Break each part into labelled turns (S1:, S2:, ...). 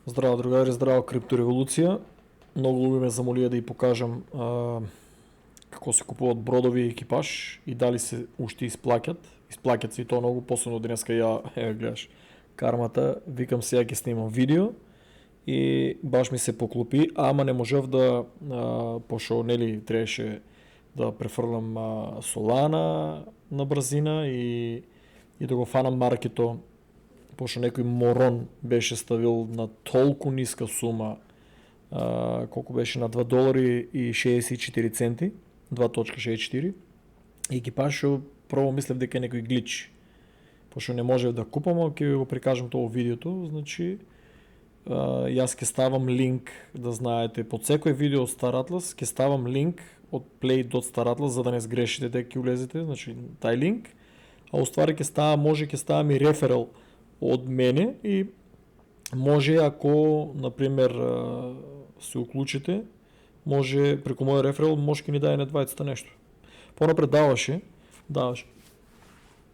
S1: Здраво, другари, здраво, криптореволюция. Много ме замоли да й покажам какво се купуват бродови екипаж и дали се още изплакят. Изплакят се и то много, после днеска гледаш кармата, викам сега ќе снимам видео и баш ми се поклопи, ама не можев да, пошо, нели, трябваше да префрлям Солана на бразина и да го фанам маркето, пошто некој морон беше ставил на толку ниска сума, колко беше, на 2 долари и 64 центи, 2.64, и ги пашо, прво мислев дека е некој глич, пошто не можев да купам, а ќе ви го прикажам тоа видеото. Значи, јас ќе ставам линк, да знаете, под секој видео од Star Atlas ќе ставам линк од play.Star Atlas, за да не сгрешите дека ќе улезете, значи тај линк, а уствари ќе става, може ќе ставам и реферал од мене и може, ако, например, се уклучите, може преку мој реферал, може ќе ни даде на двајцата нешто. Понапред даваше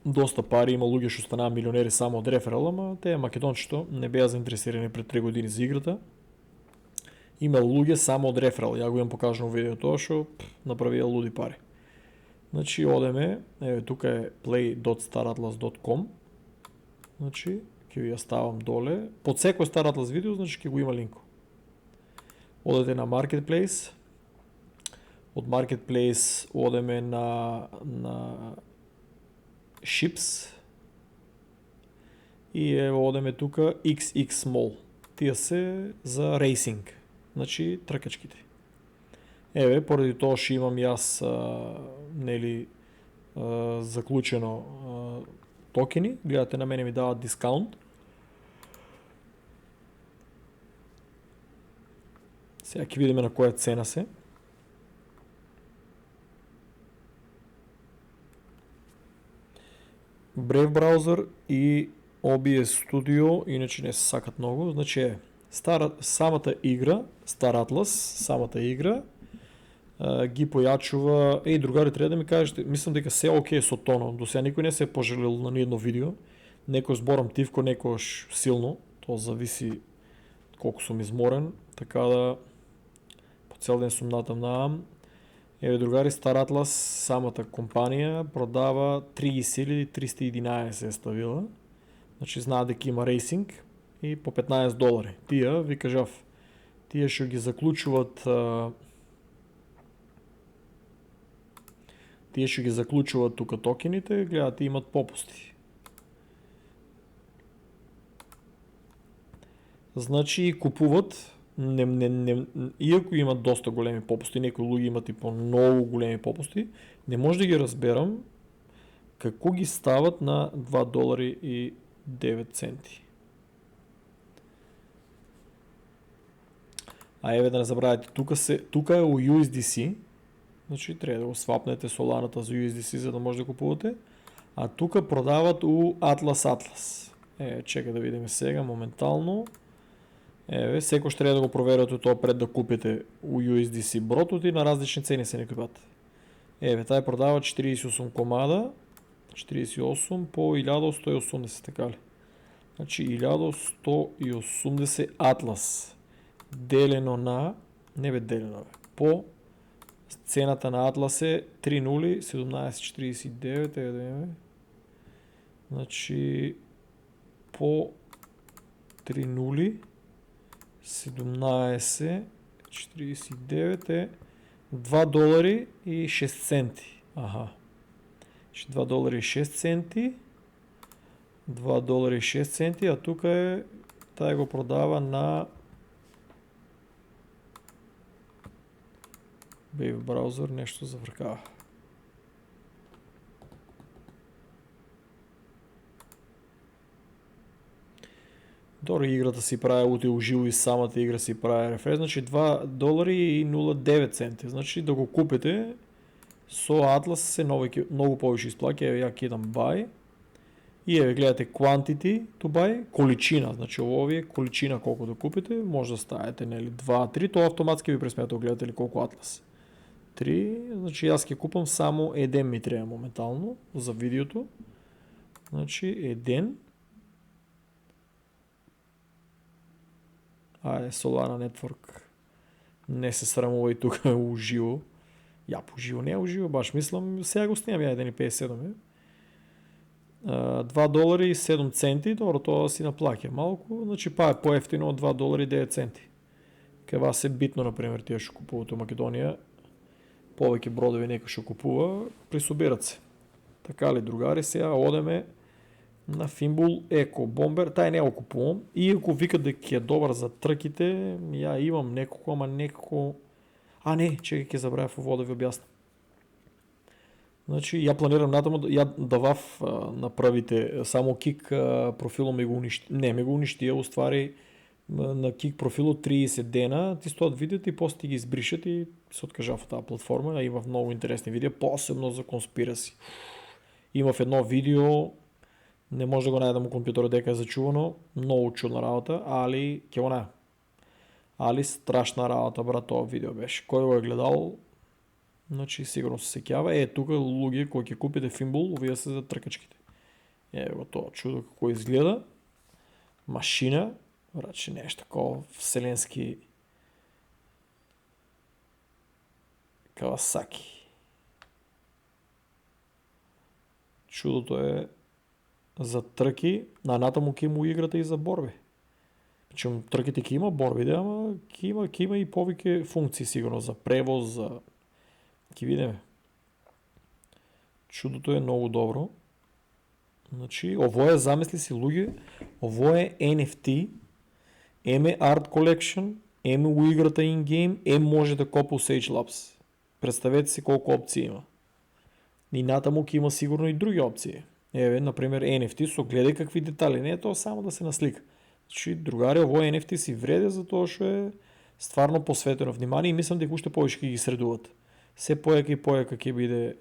S1: доста пари, има луѓе што станаа милионери само од реферал, ама тие македончето не беа заинтересирани пред 3 години за играта. Има луѓе само од реферал, ја го имам покажано видео тоа што направија луди пари. Значи одеме, еве тука е play.staratlas.com. Значи ќе ви ја ставам доле. Под секој Star Atlas видео, значи ќе го има линко. Одете на Marketplace. Од Marketplace одеме на Ships. И одеме тука XX Small. Тие се за рейсинг. Значи тркачките. Еве, поради тоа што имам јас нели заклучено токени, гледате, на мене ми дават дискаунт. Сега ќе видиме на која цена се. Brave браузер и OBS Studio иначе не се сакат многу. Значи самата игра, Star Atlas, самата игра ги појачува. Другари, треба да ми кажете, мислам дека се окей со тонот. До сега никој не се е пожалил на ниедно видео. Некој зборам тивко, некојаш силно. Тоа зависи колку сум изморен, така да по цел ден сум натамнавам. Еве, другари, Star Atlas, самата компанија продава 30.311 ставила. Значи знаат дека има рейсинг и по 15 долари. Тие, ви кажав, тие што ги заклучуваат тука токените, гледате, имат попусти. Значи купуват, иако имат доста големи попусти, некои луѓе имат и по многу големи попусти, не може да ги разберам како ги стават на 2 долари и 9 центи. А еве, да не забравяте, тука е у USDC, значи треба да го свапнете Соланата за USDC за да може да купувате, а тука продават у Atlas. Еве, чека да видиме сега моментално. Еве, секој што треба да го проверите тоа пред да купите у USDC бротот и на различни цени се некој пат. Еве, тај продава 48 комада, 48 по 1180, така ли? Значи 1180 Atlas делено на, по цената на Atlas е 3.0, 17.49, еве да имаме. Значи по 3.0 17.49 е 2 долари и 6 центи. 2 долари и 6 центи. 2 долари и 6 центи, а тука е, тај го продава на Brave браузер, нешто завркава. Дори играта си прави ути уживо и самата игра си прави рефреш, значи 2 долари и 0.9 центи. Значи да го купите со Atlas се многу повише исплаќа. Еве, ја кидам buy. И еве, гледате quantity to buy, количина, значи овие количина колку да купите, може да ставите, нели, 2-3, тоа автоматски ви пресмета, гледате ли колку Atlas. 3, значи јас ќе купам само еден ми треба моментално за видеото. Значи еден. Solana Network. Не се срамува и тук уживо. Я поживо, не уживо, баш мислам, сега го снимам, 1,57 $2 и 7 центи, добро, това си наплакя малко, значи па е по-ефтино от $2 и 9 центи. Кава се битно, например, тия ще купуват в Македония, повече бродови нека ще купува, присобират се. Така ли, другари, сега одеме на Fimbul Eco Bomber, тай не го купувам и ако викат дека е добър за тръките, я имам неколко, ама неколко... не, чекай, ке забравя в вода ви обясна. Значи, я планирам натаму да вав направите само кик профила ми го унищи. Не ми го унищи, оствари на кик профила 30 дена, ти стоят видеята и после ти ги избришат и се откажа в тази платформа. Има много интересни видеа, посебно за конспираси. Има в едно видео, не може да го найдам у компютъра дека е зачувано, много чудна работа, али кеона. Али страшна работа, брат, това видео беше. Кой го е гледал, значи сигурно се секява. Тук луги, кой ќе купите Fimbul, увия се за тръкачките. Го това чудо какво изгледа. Машина, враче нещо такова вселенски Кавасаки. Чудото е за тръки, на едната му ки му играта и за борби. Причем тръките ки има борби, ама ки има и повече функции сигурно за превоз, за... Ки видиме. Чудото е много добро. Значи, ово е, замисли си луги, ово е NFT, еме Art Collection, еме у играта in-game, може да копа Sage Labs. Представете си колко опции има. И натаму има сигурно и други опции. Например, NFT, со гледай какви детали. Не е то само да се наслика. Значи, другари, ово NFT си вреде, затоа што е стварно посветено внимание и мислам дека уште повече ќе ги средуват. Се појака и појака ќе биде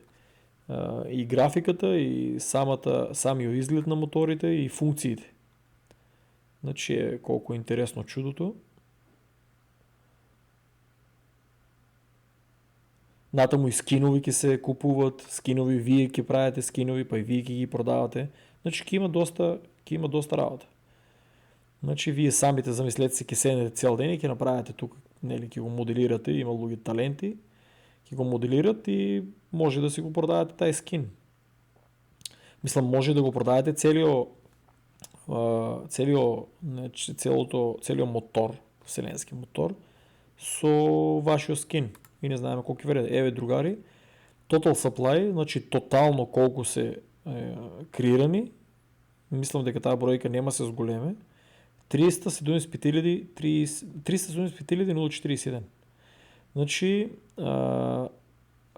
S1: и графиката, и самиот изглед на моторите, и функциите. Значи е колко интересно чудото. Натаму и скинови ќе се купуват, скинови вие ќе правите скинови, па и вие ќе ги продавате. Значи ќе има доста работа. Значи вие самите замислете се, ќе седнете цял ден и ќе направите тук, нели, ќе го моделирате, има луѓе таленти, ќе го моделират и може да си го продавате тај скин. Мислам, може да го продавате целиот мотор, вселенски мотор, со вашиот скин. И не знаеме колко вреде. Другари, Total Supply, значи тотално колко се креирани, мислам дека таа бројка нема се зголеме, 375,041. Значи,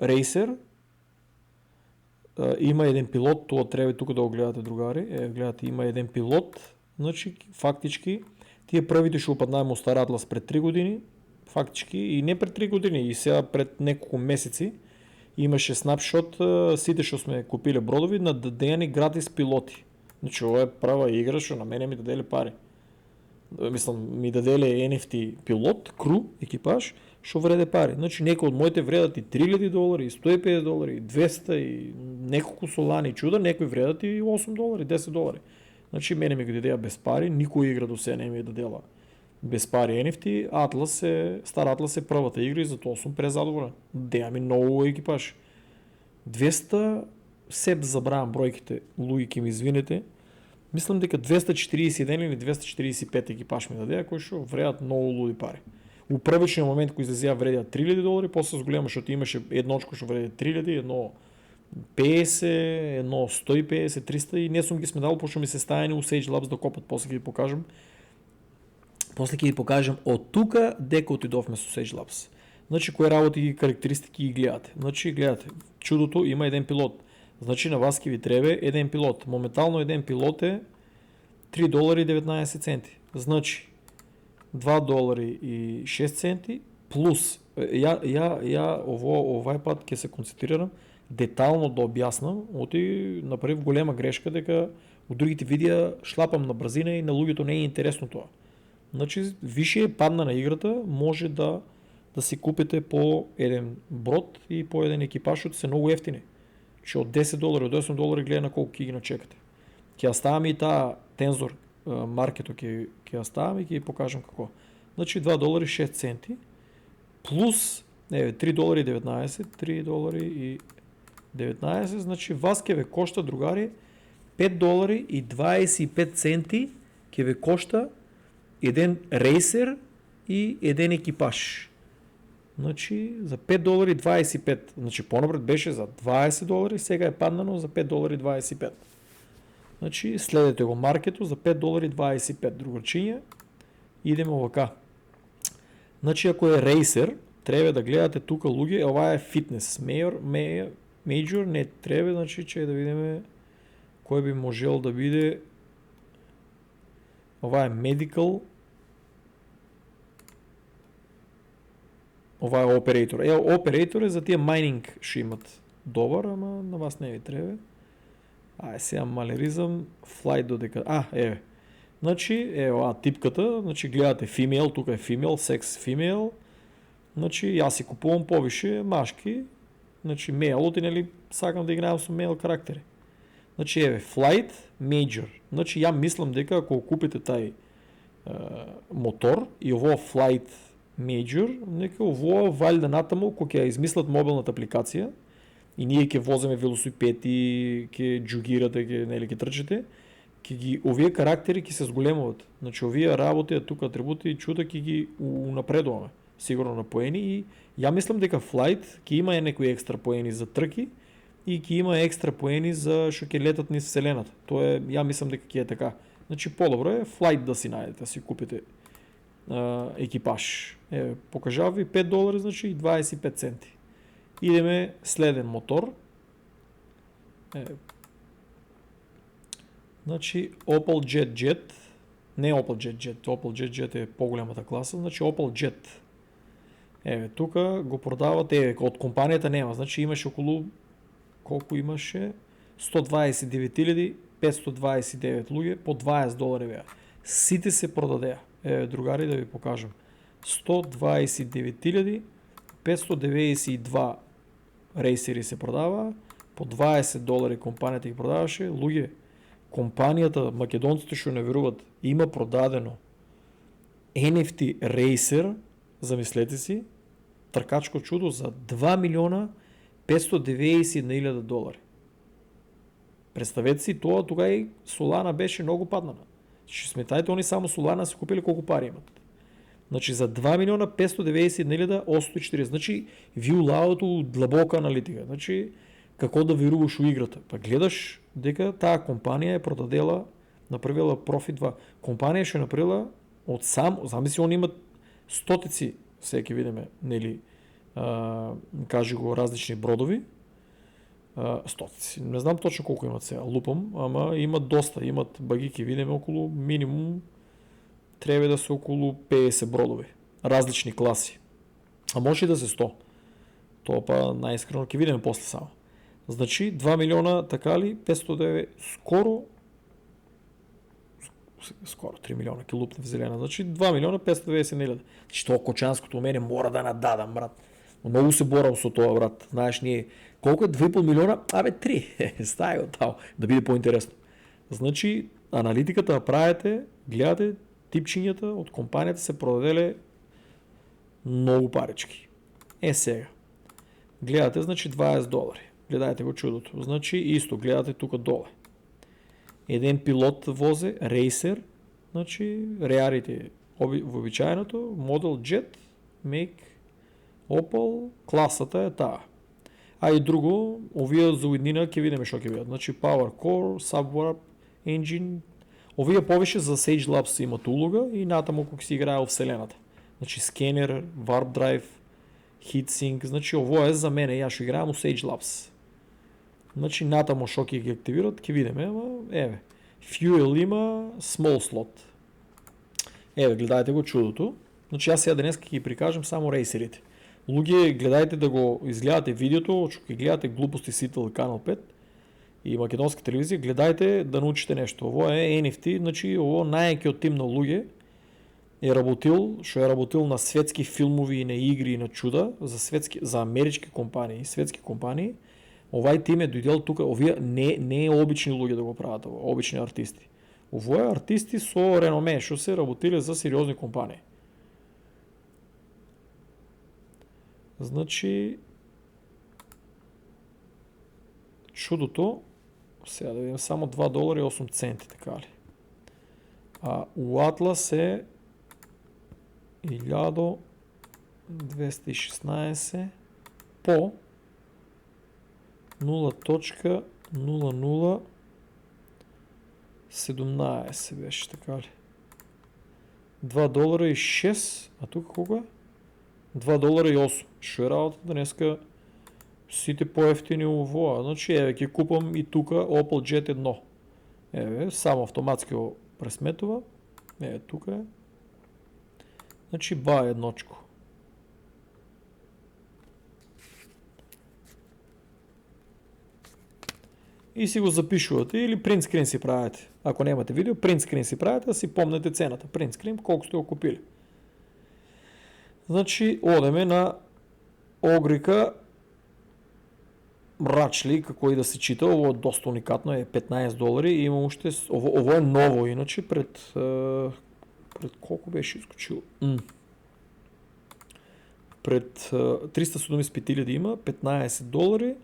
S1: Racer, има еден пилот, тоа треба тука да го гледате, другари. Гледате, има еден пилот, значи фактички тие првите ще упаднаем у Star Atlas пред 3 години, фактички и не пред 3 години, и сега пред неколку месеци имаше снапшот, сите што сме купиле бродови на дадени гратис пилоти. Значи ова е права игра, што на мене ми даделе пари. Мислам, ми даделе NFT пилот, кру, екипаж, што вреде пари. Значи некои од моите вредат и $3,000, и $150, и 200, и неколку солани чуда, некои вредат и $8, $10. Значи мене ми го дадеа без пари, никој игра до сега не ми е дадела без пари NFT. Star Atlas е првата игра и затоа сум презадоволен. Деа ми многу екипаж. 200, себ забравам бројките, луѓе ќе ми извинете. Мислам дека 241 или 245 екипаж ми дадеа, кои што вредат многу луди пари. У првичниот момент кој излезеа вредеа $3,000, после зголема што имаше едночко што вреде 3,000, едно 50, едно 150, 300 и не сум ги сметал, пошто ми се стајани у Sage Labs да копат. После ќе ви покажам од тука дека отидовме со Sage Labs. Значи кои работи и карактеристики ги гледате. Значи гледате, чудото има еден пилот. Значи на вас ќе ви треба еден пилот. Моментално еден пилот е $3,19. Значи $2,06 плюс овој пат ќе се концентрирам детално да објаснам, оти направив голема грешка дека у другите видеа шлапам на брзина и на луѓето не е интересно тоа. Значи више падна на играта, може да си купите по еден брод и по еден екипаж, што се многу ефтини. Че од $10, од $8 гледа на колку ќе ги начекате. Ќе ја ставам и таа тензор маркето ќе ја ставам и ќе ја покажам како. Значи 2 долари 6 центи плюс 3 долари 19, 3 долари и 19, значи вас ќе ве кошта, другари, 5 долари и 25 центи ќе ве кошта еден рейсер и еден екипаж. Значи за 5 долари 25, значи по-напред беше за 20 долари, сега е паднано за 5 долари 25. Значи следете го маркето за 5 долари 25, другарчиња. Идеме овака. Значи ако е рейсер, треба да гледате тука луѓе, ова е фитнес, мејор не треба, значи че да видиме кој би можел да биде. Ова е medical. Ова е оператор. Оператор е за тие майнинг што имат добар, ама на вас не ви треба. Сега малеризам, flight додека. Значи, ова типката, значи гледате female, тука е female, sex female. Значи, јас си купувам повише машки. Значи, мејлот и нели сакам да играам со мејл карактери. Значи, flight, major. Значи, ја мислам дека ако купите тај мотор и ово flight major, нека ово валјда натаму кога ќе измислат мобилната апликација и ние ќе возиме велосипеди, ќе джугирате, ќе трчате, овие карактери ќе се зголемуваат. Значи овие работи, тука атрибути и чуда ќе ги унапредуваме сигурно на поени и ја мислам дека Flight ќе има некои екстра поени за трки и ќе има екстра поени за што ќе летат низ вселената. Тоа е, ја мислам дека ќе е така. Значи подобро е Flight да си најдете, да си купите екипаж. Покажав ви 5 долари, значи и 25 центи. Идеме следен мотор. Значи Opel Jet. Не Opel Jet. Opel Jet е по-големата класа. Значи Opel Jet. Тука го продават. От компанијата нема. Значи имаше околу... Колку имаше? 129.529 луѓе по 20 долари беа. Сите се продадеа. Другари, да ви покажам. 129.592 рейсери се продава. По 20 долари компанијата ги продаваше. Луѓе, компанијата, македонците што не веруват, има продадено NFT рейсер, замислете си, тркачко чудо за 2 милиона 591.000 долари. Представете си тоа, тога и Солана беше многу паднана. Ще сметајте, они само Солана се купили колку пари имат. Значи за 2 милиона 591.840. Значи ви улавато длабока аналитика. Значи како да веруваш у играта. Па гледаш дека таа компанија е продадела, направила профит. Компанија што направила од замисли, они имат стотици, сега ќе видиме, нели, кажи го, различни бродови. Стотици. Не знам точно колку имат сега, лупам, ама имат доста. Имат баги, ќе видиме, околу минимум треба да се околу 50 бродови. Различни класи. А може и да се 100. Тоа па најискрено ќе видиме после само. Значи 2 милиона, така ли, 509, скоро 3 милиона ќе лупне в зелена. Значи 2 милиона 590.000. Значи тоа кочанското мене мора да нададам, брат. Многу се борам со тоа, брат. Знаеш, ние колку е 2,5 милиона? 3. Стај го тао, да биде поинтересно. Значи аналитиката да правите, гледате типчињата од компанијата се продаделе многу парички. Сега. Гледате, значи 20 долари. Гледајте го чудото. Значи исто, гледате тука доле. Еден пилот возе, рейсер, значи реарите вообичаеното, модел Jet, Make, Opel, класата е таа. А и друго, овие за уиднина ќе видиме што ќе бидат. Значи Power Core, Subwarp, Engine, овие повише за Sage Labs имат улога и натаму кога си играе во вселената. Значи Scanner, Warp Drive, Heatsink, значи ово е за мене, јас што играам во Sage Labs. Значи натаму што ќе ги активират, ќе видиме, ама Fuel има Small Slot. Гледајте го чудото. Значи јас сега денес ќе ги прикажам само рейсерите. Луѓе, гледајте да го изгледате видеото, што ќе гледате глупости Сител канал 5 и македонска телевизија, гледајте да научите нешто. Ово е NFT, значи ово најекиот тим на луѓе е работил на светски филмови и на игри и на чуда за амерички компании, светски компании. Овај тим е дојдел тука, овие не е обични луѓе да го прават ово, обични артисти. Ово е артисти со реноме, што се работиле за сериозни компании. Значи, чудото, сега да видим, само $2.08, така ли? А у Атлас е 1216 по 0.0017 беше, така ли? $2.06, а тук колко е? $2.08. Шо е работата днеска сите по-ефтини ово. Значи ќе купам и тука Opel Jet 1. Само автоматски го пресметува. Тука е. Значи ба едночко. И си го запишувате или принт скрин си правите. Ако нямате видео, принт скрин си правите, да си помнете цената. Принт скрин, колко сте го купили. Значи, одеме на огрика мрачли, какво и да се чита. Ово е доста уникатно, е $15 и има още... Ово е ново, иначе пред колко беше изкочил? Пред 375 000 има, $15,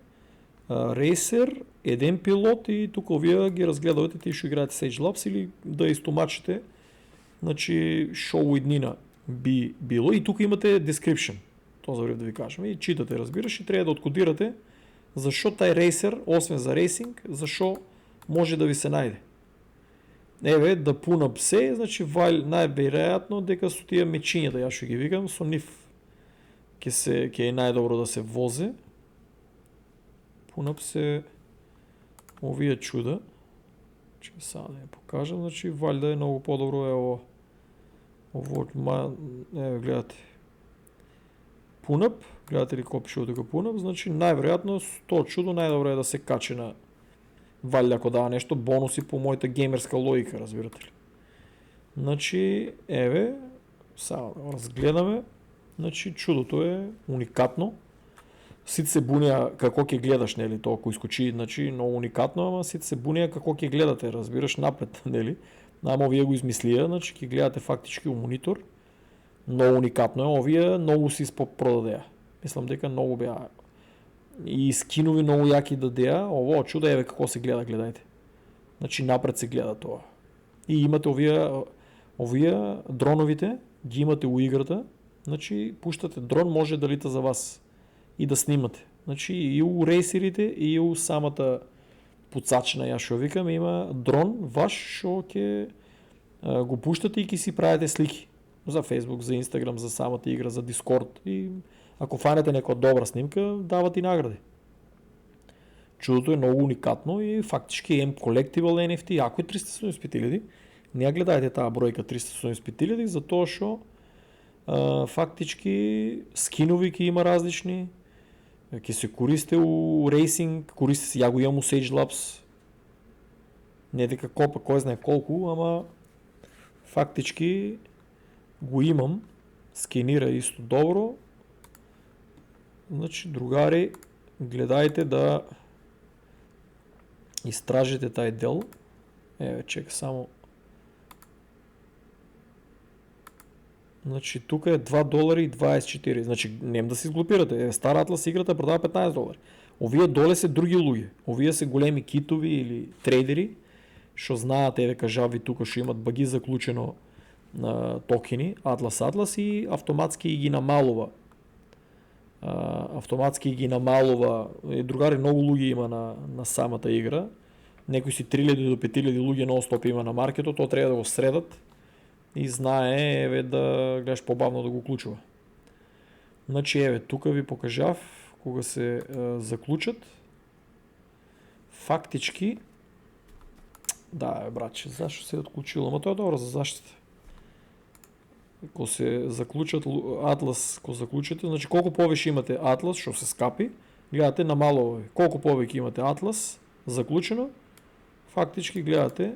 S1: рейсер, един пилот и тук вие ги разгледавате, ти ще играете Sage Labs или да изтомачите. Значи шоу иднина би било и тук имате description, то забрав да ви кажем, и читате, разбираш, и трябва да откодирате защо тай рейсер, освен за рейсинг, защо може да ви се найде. Да пуна псе, значи най-вероятно дека со тия мечињата, ја ще ги викам, со нив ќе е най-добро да се возе. Пуна псе овие чуда. Че сега да ја покажам, значи валјда е много по-добро ово. Гледате. Пунап, гледате ли какво пише тука пунап, значи най-вероятно с то чудо най-добро е да се качи на валјда ако дава нещо бонуси по моята геймерска логика, разбирате ли. Значи, само да разгледаме, значи чудото е уникатно. Сите се буня како ќе гледаш, нели, тоа ако искочи, значи много уникатно, ама сите се буня како ќе гледате, разбираш, напред, нели. Ама вие го измислија, значи ќе гледате фактички у монитор. Много уникатно е, овие много си продадеа. Мислам дека много беа и скинови много јаки дадеа. Ово чудо како се гледа, гледајте. Значи напред се гледа тоа. И имате овие дроновите, ги имате у играта. Значи пуштате дрон, може да лита за вас и да снимате. Значи и у рейсерите и у самата пуцачна, ја шо викам, има дрон ваш шо ќе го пуштате и ќе си правите слики за Facebook, за Instagram, за самата игра, за Discord и ако фанете некоја добра снимка, дават и награди. Чудото е много уникатно и фактички е Collectible NFT, ако е 375 000, не ја гледајте таа бројка 375 000, затоа што фактички скинови ќе има различни, ќе се користе у рейсинг, користе се, ја го имам у Sage Labs, не дека копа кој знае колку, ама фактички го имам, скенира исто добро. Значи, другари, гледајте да истражите тај дел. Чека само. Значи, тука е $2.24. Значи, нем да се изглупирате. Стар Атлас играта продава $15. Овие доле се други луѓе. Овие се големи китови или трейдери, што знаат, кажави тука што имат баги заклучено на токени, Атлас и автоматски ги намалува. Другари, много луѓе има на самата игра. Некои си 3000 до 5000 луѓе нон-стоп има на маркетот, тоа треба да го средат и знае да гледаш побавно да го клучува. Значи, тука ви покажав кога се заклучат. Фактички, да, братче, зашто се е отклучило? Ама тоа е добро за заштита. Ко се заклучат Атлас, ко заклучате, значи колку повеќе имате Атлас, што се скапи, гледате намалува. Колку повеќе имате Атлас заклучено, фактички гледате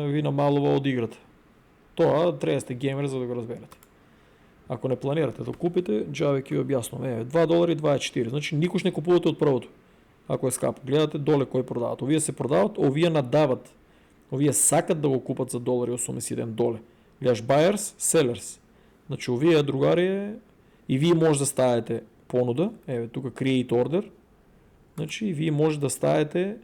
S1: ви намалува од играта. Тоа треба да сте геймер за да го разберете. Ако не планирате да купите, џаве ќе ви објаснувам. $2.24, значи никош не купувате од првото. Ако е скапо, гледате доле кој продават. Овие се продават, овие надават. Овие сакат да го купат за $1.81 доле. Гледаш buyers, sellers. Значи овие другари И вие може да ставите понуда, тук Create Order, значи вие може да ставите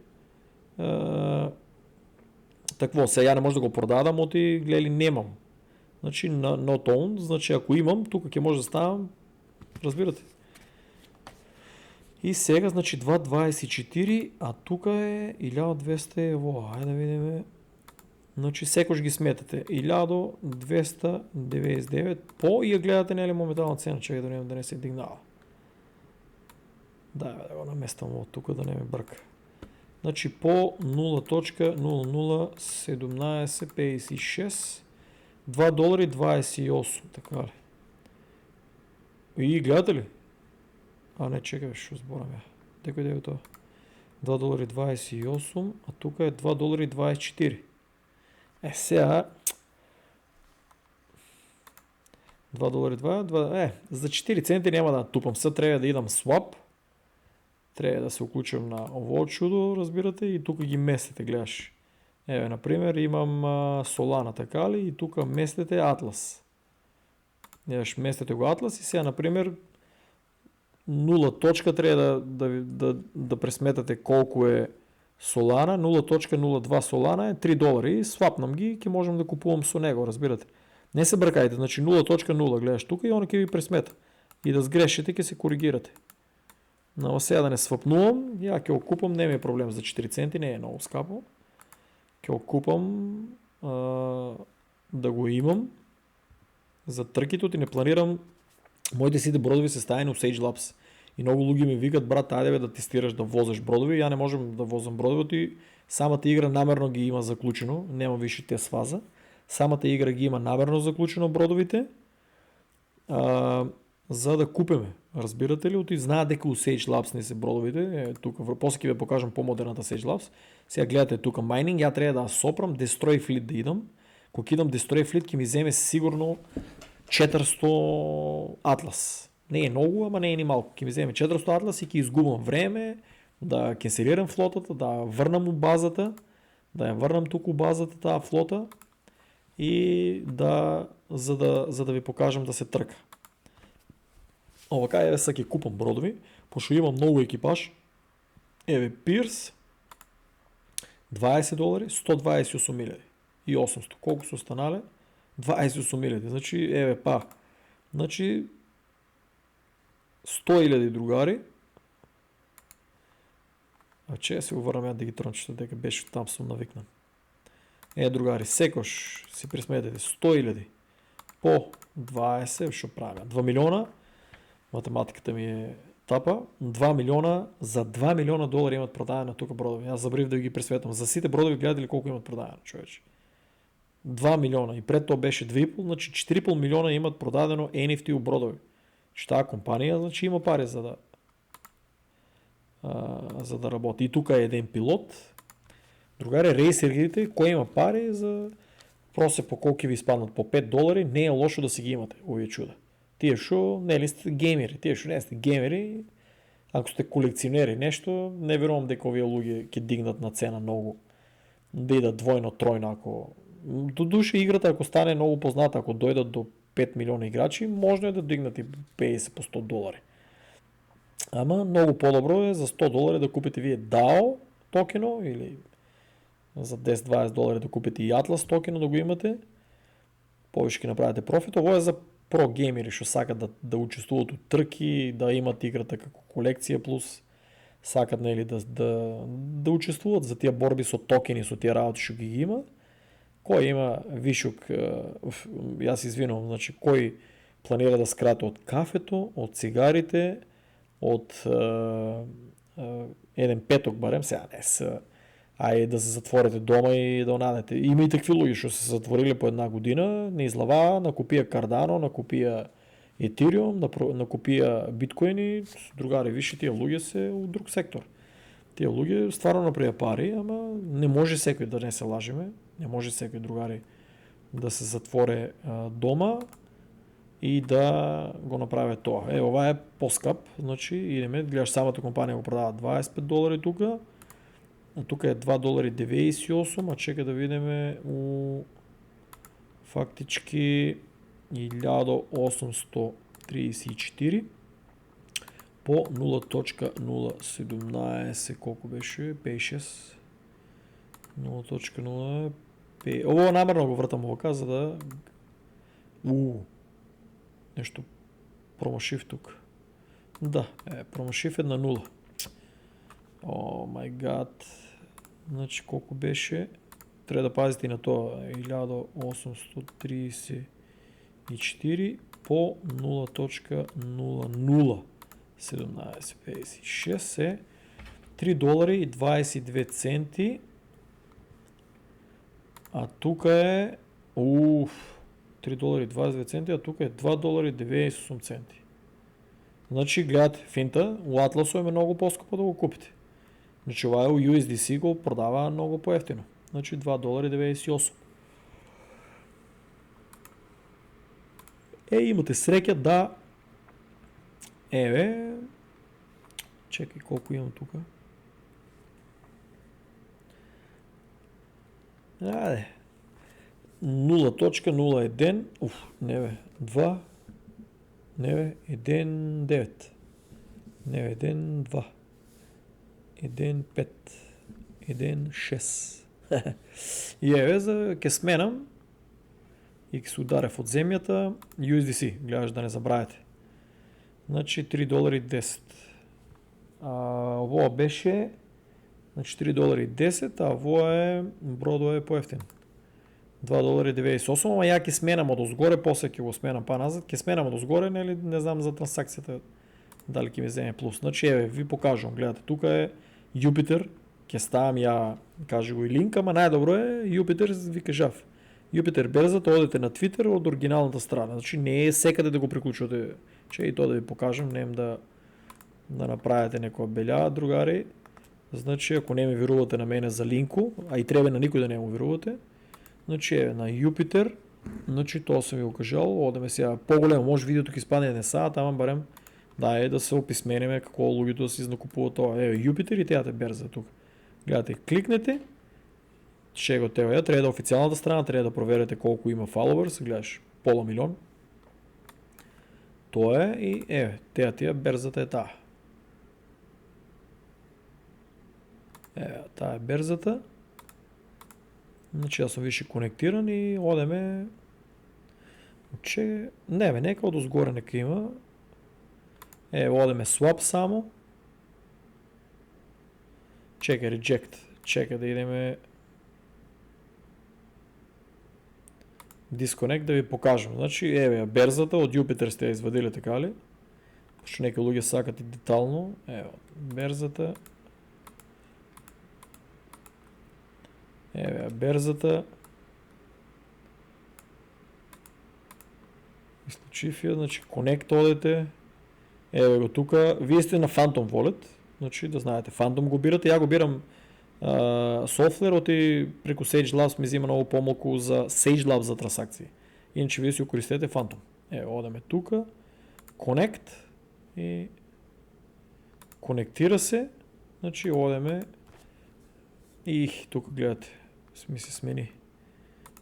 S1: такво, сега не може да го продадам, от и гледали немам. Значи на not owned, значи ако имам, тук ќе може да ставам, разбирате. И сега, значи 2.24, а тук е 1200 ево. Хайде да видим. Значи секош ги сметате. 1299 по и я гледате не е ли моментална цена. Чакай да не се дигнава. Да го намествам от тук да не ме бърка. Значи по 0.001756 $2.28, така ли? И гледате ли? А не, чекай, ще сборам я. Дека е това? $2.28, а тук е $2.24. Сега... $2.2, за 4 цента няма да натупам. Сега трябва да идам swap. Трябва да се включим на ово чудо, разбирате, и тук ги местите, гледаш. Например, имам Solana, така ли, и тук местите Atlas. Местите го Atlas и сега, например, 0 точка трябва да пресметате колко е Solana. 0.02 Solana е $3 и свапнам ги и ке можем да купувам со него, разбирате. Не се бъркайте, значи 0.0 гледаш тук и он ке ви пресмета. И да сгрешите, ке се коригирате. Но сега да не свапнувам, я ке окупам, не ми е проблем за 4 центи, не е много скапо. Ке окупам да го имам за тръкито и не планирам моите си бродови се ставени у Sage Labs. И много луги ми викат, брат, айде да тестираш да возеш бродови. Я не можем да возам бродовете и самата игра намерно ги има заключено, няма висши тест фаза. Самата игра ги има намерно заключено бродовите, за да купиме. Разбирате ли? Оти знаят дека у Sage Labs не са бродовите. Тук после ќе ви покажам по-модерната Sage Labs. Сега гледате тук майнинг, я трябва да сопрам, Destroy Fleet да идам. Когато идам Destroy Fleet, ќе ми вземе сигурно 400 Атлас. Не е много, ама не е ни малко. Ке ми вземе 400 Атлас и ке изгубвам време да кенселирам флотата, да върнам у базата, да я върнам тук у базата тази флота и за да ви покажем да се тръка. Овака са ке купам бродови, пошто имам много екипаж. Пирс, $20, 128 и 800. Колко са останали? 28 000. Значи, Значи, 100 000 другари. Че се го върнам да ги трънчета, дека беше там съм навикнан. Другари, секош си присметете 100 000 по 20, ще правя 2 милиона. Математиката ми е тапа. 2 милиона, за $2 милиона имат продадено тук бродови. Аз забрив да ги пресветвам. За сите бродови гледате ли колко имат продадено, човече? 2 милиона и пред то беше 2,5, значи 4,5 милиона имат продадено NFT у бродови. Че тази компания, значи има пари за да работи. И тук е един пилот. Другари, рейсерите, кой има пари за... Просто по колко ви изпаднат по $5, не е лошо да си ги имате, овие чуда. Тие шо, не ли сте геймери? Тие шо не сте геймери, ако сте колекционери нещо, не верувам дека овие луѓе ќе дигнат на цена много. Да идат двойно, тройно, ако... До душа играта, ако стане много позната, ако дойдат до 5 милиона играчи, можно е да дигнат и 50 по $100. Ама много по-добро е за $100 да купите вие DAO токено или за $10-20 да купите и Atlas токено да го имате. Повече ще направите профит. Ово е за про-геймери, що сакат да учествуват от тръки, да имат играта како колекция, плюс сакат да учествуват за тия борби со токени, со тия работи, што ги има. Кой има вишук, аз извинувам, значи кой планира да скрати от кафето, от цигарите, от еден петок барем, сега не са, да се затворите дома и да онадете. Има и такви луѓе, што се затворили по една година, не излава, накупија Cardano, накупија Ethereum, накупија биткоини, другари, виши, тия луѓе се от друг сектор. Тия луѓе стварно направија пари, ама не може секој, да не се лажиме, не може секој, другари, да се затворе дома и да го направи тоа. Ова е по-скъп, значи идеме, гледаш самата компанија го продава $25 тука, а тука е $2.98, а чека да видиме фактички 1800 0,34 по 0,017, колко беше? 56. 0,0. Ovo namjerno го вратам ока, за да... Нещо промашив тук. Да, промашив е на 0. О май гад. Значи колко беше? Трябва да пазите и на това. 1834 по 0,001756 е $3.22. А тук е... $3.22, а тук е $2.98. Значи гледате финта, у Atlas е много по-скъпо да го купите. Значи USDC го продава много по-ефтино. Значи $2.98. Имате среќа да... Чекай колко имам тук. 0.01. 2. 1.9. 1.2. 1.5. 1.6. И за ке сменам и ке се ударя от земята USDC. Гледаш да не забравяте. Значи $3.10. Ово беше значи $3.10, а ово е бродо е по-ефтин. $2.98, ама я ке сменам отозгоре, после ке го сменам па-назад. Ке сменам отозгоре, не знам за транзакцията дали ке ми вземе плюс. Значи ви покажам, гледате, тук е Юпитер, ке ставам я, каже го и линк, ама най-добро е Юпитер, ви кажав. Юпитер берзата, одете на Twitter от оригиналната страна. Значи не е секъде да го приключвате, че и то да ви покажем, нем да направите някоя беля, другари. Значи ако не ми верувате на мене за линко, а и трябва на никой да не му верувате, значи на Юпитер, значи то съм ви го кажал, одеме сега по-големо, може видеото ки спадне не са, там барем да се описмениме какво логито да си изнакупува това. Юпитер и теята берза тук. Гледате, кликнете, ще го трябва да официалната страна, трябва да проверяте колко има followers, гледаш пола милион. То е и тия берзата е тая. Тая е берзата. Значи аз съм више конектиран и одеме... нека отозгоре нека има. Одеме swap само. Чекай, reject. Чекай да идеме... Disconnect да ви покажем. Значи, берзата от Юпитер сте я извадили, така ли? Ще нека луѓе сакат и детално. Берзата. Берзата. Изключив я, значи Connect одете. Го тука. Вие сте на Phantom Wallet. Значи да знаете, Phantom го бирате. Я го бирам софтуер и преко SageLabs ми взима много по-малко за SageLabs за трансакции. Иначе вие си користете Phantom. Одеме тука. Connect. И конектира се. Значи одеме. И тук гледате. Ми се смени.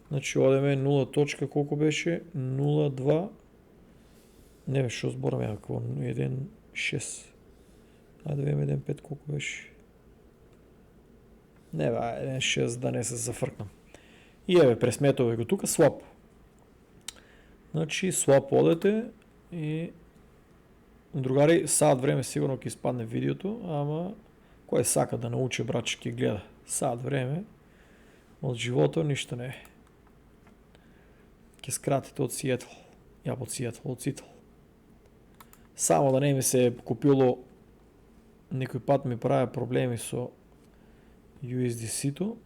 S1: Значи одеме 0. Колко беше? 0.2. Не беше, що сбораме какво? 1.6. Да видим 1.5 колко беше. 1.6 да не се зафъркнам. И пресметове го тук. Swap. Значи swap одете и другари, сад време сигурно ке изпадне видеото, ама кой сака да научи брат, ще ке гледа. Сад време от живота нищо не е. Ке скратите от Сиетл. От Сиетл. Само да не ми се е купило, никой път ми прави проблеми со USDC-то.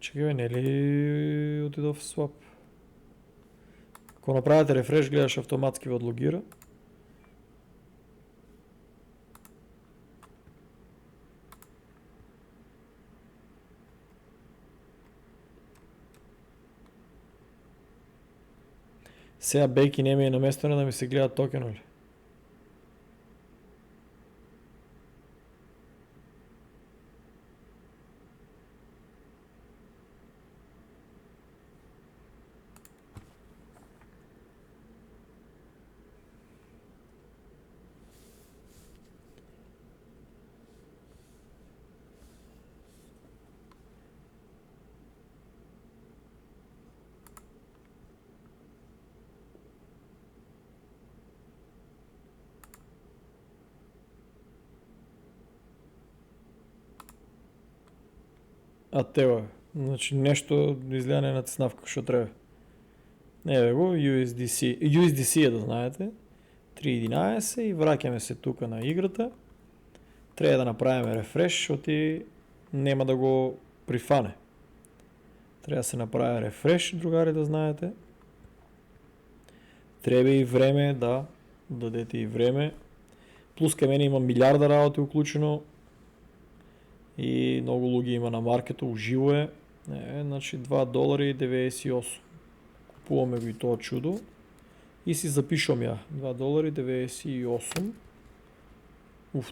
S1: Чекай, не ли отидох в Swap? Ако направите рефреш, гледаш автоматски ви отлогира. Сега Бейки не ми е наместено да ми се гледат токена ли? А тева. Значи нещо излияне на натиснавка, що трябва. Еве го, USDC. USDC е да знаете. 3.11 и вракяме се тук на играта. Трябва да направим рефреш, защото няма да го прифане. Трябва да се направи рефреш, другари, да знаете. Трябва и време, да. Дадете и време. Плюс към мен има милиарда работи включено. И много луги има на маркето, уживо е. Значи $2.98. Купуваме го и това чудо. И си запишвам я. $2.98.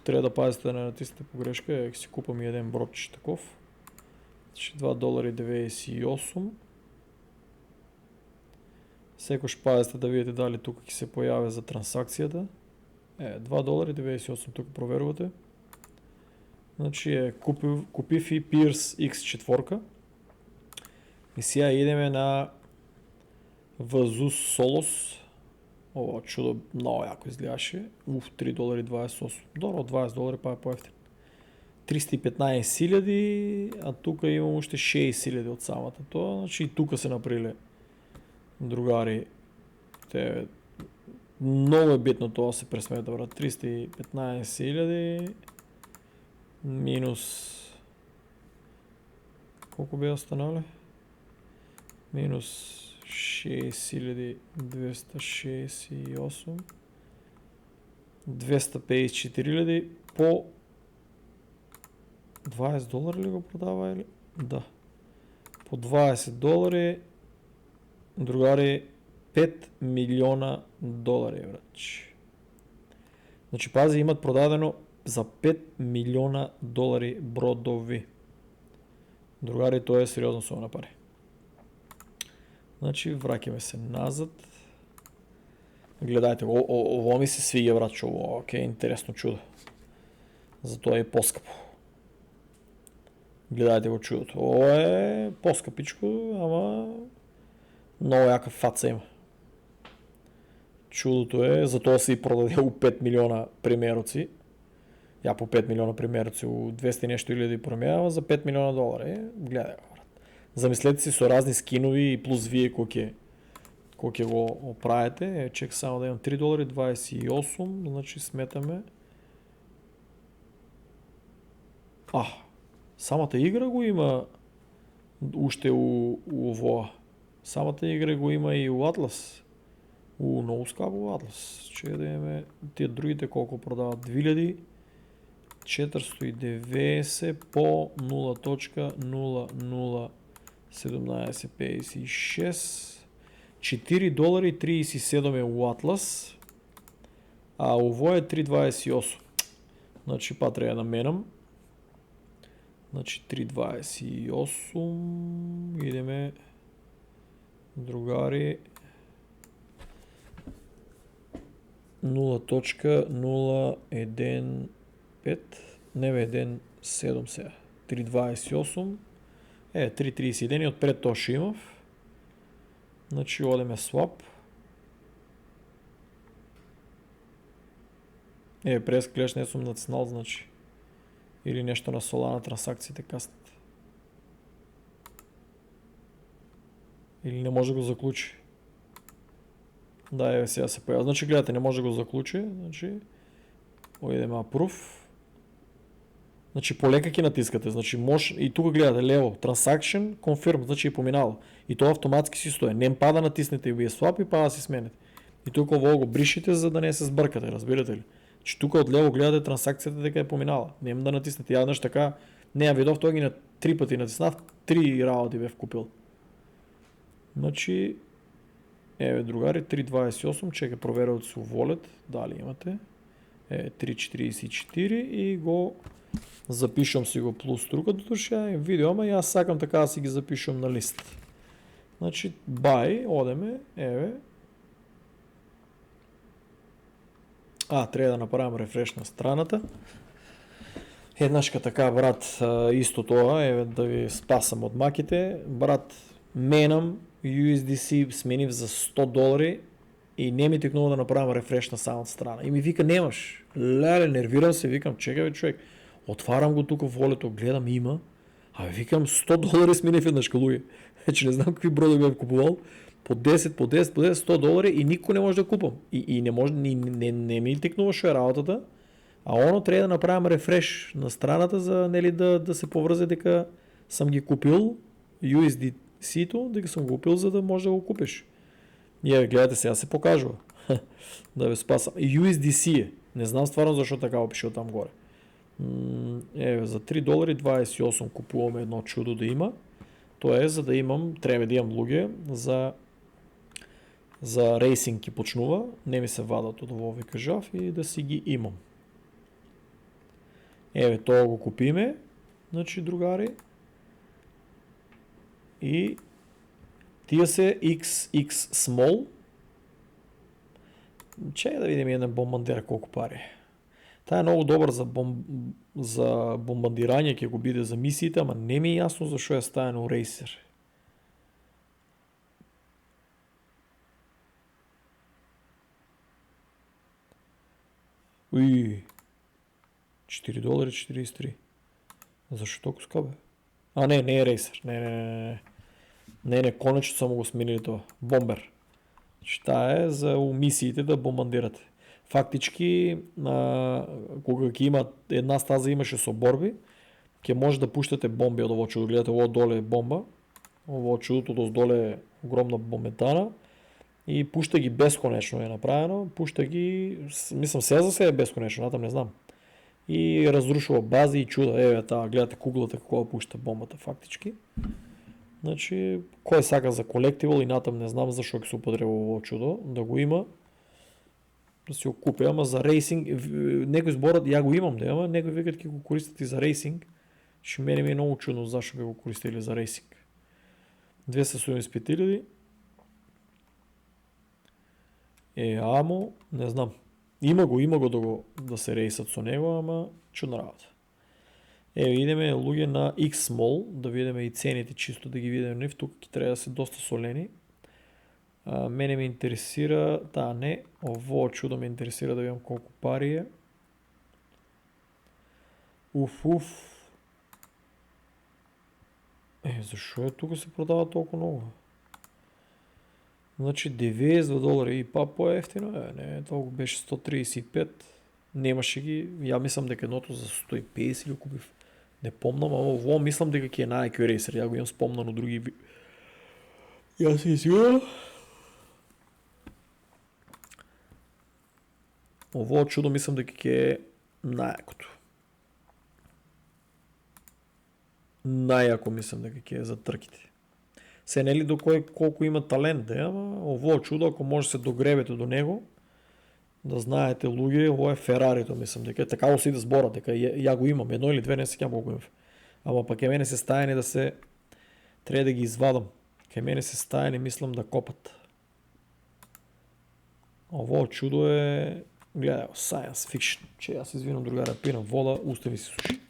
S1: Трябва да пазите да не натиснете погрешка. Си купам и един бродче таков. Значи $2.98. Секо ще пазите да видите дали тук ще се появя за трансакцията. $2.98 тук провервате. Значи купив и Pierce X4. И сега идеме на Vazus Solos. О, чудо, много яко изгледаше. $3.28. Добро, $20 па е по-ефтин. 315 000, а тук имам още 6 000 от самата това. Значи и тук се направили другари. Много е битно това се пресмета, брат. 315 000 минус... Колко бе останали? Минус 6268 $254 по $20 ли го продава или? Да. По $20 другари $5 милиона, врач. Значи пази имат продадено за $5 милиона бродови. Другари, то е сериозно сума на пари. Значи вракиме се назад. Гледайте, ово ми се свига, врачо. Окей, интересно чудо. Зато е по-скъпо. Гледайте го чудото. Ово е по-скъпичко, ама много яка фаца има. Чудото е, зато си продаде 5 милиона примероци. Я по 5 милиона примероци, 200 нещо или промява за $5 милиона. Гледай, брат. Замислете си со разни скинови и плюс вие колко го оправите. Чек само да имам $3.28, значи сметаме. Самата игра го има още у Овоа. Самата игра го има и у Atlas. Много скъпо у Atlas. Че да имаме тия другите колко продават. 2490 по 0.001756. $4.37 е у Atlas. А ово е 3.28. Значи па трябва да наменам. Значи 3.28. Идеме другари 0.015 не бе 1.7 сега 3.28 3.31 и отпред то ще имав. Значи одеме swap. През клеш не съм натиснал, значи. Или нещо на Solana трансакциите каснат. Или не може да го заключи. Да, сега се появя. Значи гледате, не може да го заключи. Значи, идем approve. Значи полека ки натискате. Значи може и тук гледате лево. Transaction, confirm, значи и поминало. И то автоматски си стои. Не пада натиснете вие swap и пада да си смените. И тук го бришите, за да не се сбъркате, разбирате ли? Че тук отляво гледате транзакцията, дека е поминала. Не им да натиснете. Я нещо така, не видов, той ги на 3 пъти натиснав, 3 работи бе вкупил. Значи, Еве, другари, 3.28, чека проверя от си уволят, дали имате. 3.44 и го запишам си го плюс друга душа и видео, ама и аз сакам така да си ги запишам на лист. Значи, buy, одеме, еве. Трябва да направим рефреш на страната. Еднашка така, брат, исто това, еве да ви спасам от маките. Брат, менам USDC сменив за $100 и не ми тикнува да направим рефреш на самата страна. И ми вика, немаш. Леле, нервирам се, викам, чекай бе, човек. Отварям го тук в волето, гледам, има. Викам, $100 сменив веднъж, калуги. Вече не знам какви брода бях купувал. По 10, по 10, по 10, $100 и никой не може да купам. И не, може, не ми тикнуваше работата. А оно трябва да направим рефреш на страната, за нели, да се повръзе дека съм ги купил USDC-то, дека съм го купил, за да може да го купиш. И гледайте, сега се покажва. Да ви спасам. USDC е. Не знам стварно защо така опишил там горе. За $3.28 купуваме едно чудо да има. То е, за да имам, трябва да имам луѓе за рейсинг ки почнува. Не ми се вадат от ово, ви кажав, и да си ги имам. Това го купиме, значи, другари. И тия се XX Small. Чай да видим една бомбандера колко пари. Та е много добър за бомбандирање, ќе го биде за мисиите, ама не ми е ясно зашо е ставено рейсер. Уй, $4.43. Защо толкова скъпо? Не е рейсер. Не, конечно само го сменили това. Бомбер. Та е за мисиите да бомбандирате. Фактички, кога ќе има една стаза имаше со борби, ќе може да пуштате бомби од ово чудо. Гледате, ово доле е бомба. Ово чудото доздоле е огромна бомбетана. И пушта ги безконечно е направено. Пушта ги, мислам, сега за себе е безконечно, натам не знам. И разрушува бази и чуда. Гледате куглата какво пушта бомбата фактички. Значи, кој сака за колективал и натам не знам зашо ќе се употреба ово чудо, да го има, да си го купи, ама за рейсинг, некои зборат, ја го имам да има, некои викат ќе го користат и за рейсинг, че мене ми е много чудно зашо би го користили за рейсинг. 275 000. Амо, не знам. Има го да се рейсат со него, ама чудна работа. Идеме луѓе на X-Small, да видиме и цените, чисто да ги видиме. Тук ќе треба да се доста солени. Мене ме интересира, ово чудо ме интересира да видам колко пари е. Защо е тук се продава толкова много? Значи $92 и па по-ефтино не, толкова беше 135. Немаше ги, ја мислам дека едното за 150 ги купив. Не помнам, ама ово мислам дека ќе е на IQ Racer, ја го имам спомнано други. Ја си сигурен. Ово чудо мислам дека ќе е најакото. Најако мислам дека ќе е за трките. Се нели до колку има талент, ама ово чудо, ако може се догребете до него, да знаете, луѓе, ово е Ферарито, мислам, дека така го си да зборат, дека ја го имам, едно или две, не сеќавам колку имам. Ама пак ке мене се стајани да се, треба да ги извадам. Ке мене се стајани, мислам, да копат. Ово чудо е, гледај, science fiction. Че јас извинам, другаре, пинам вода, уста ми се суши.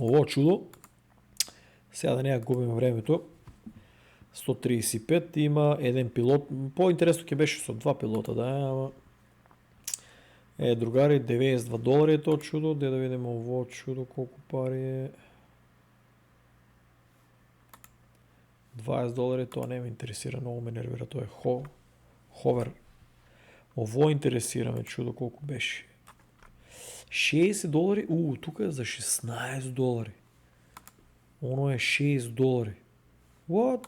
S1: Ово чудо, сега да не ја губим времето, 135, има еден пилот, по-интересно ќе беше со два пилота, ама другари, $92 е тоа чудо, да видиме ово чудо колку пари е. $20, тоа не ме интересира, многу ме нервира, тоа е ховер. Ово интересира ме чудо колку беше. $60, тука е за $16. Оно е $6. What?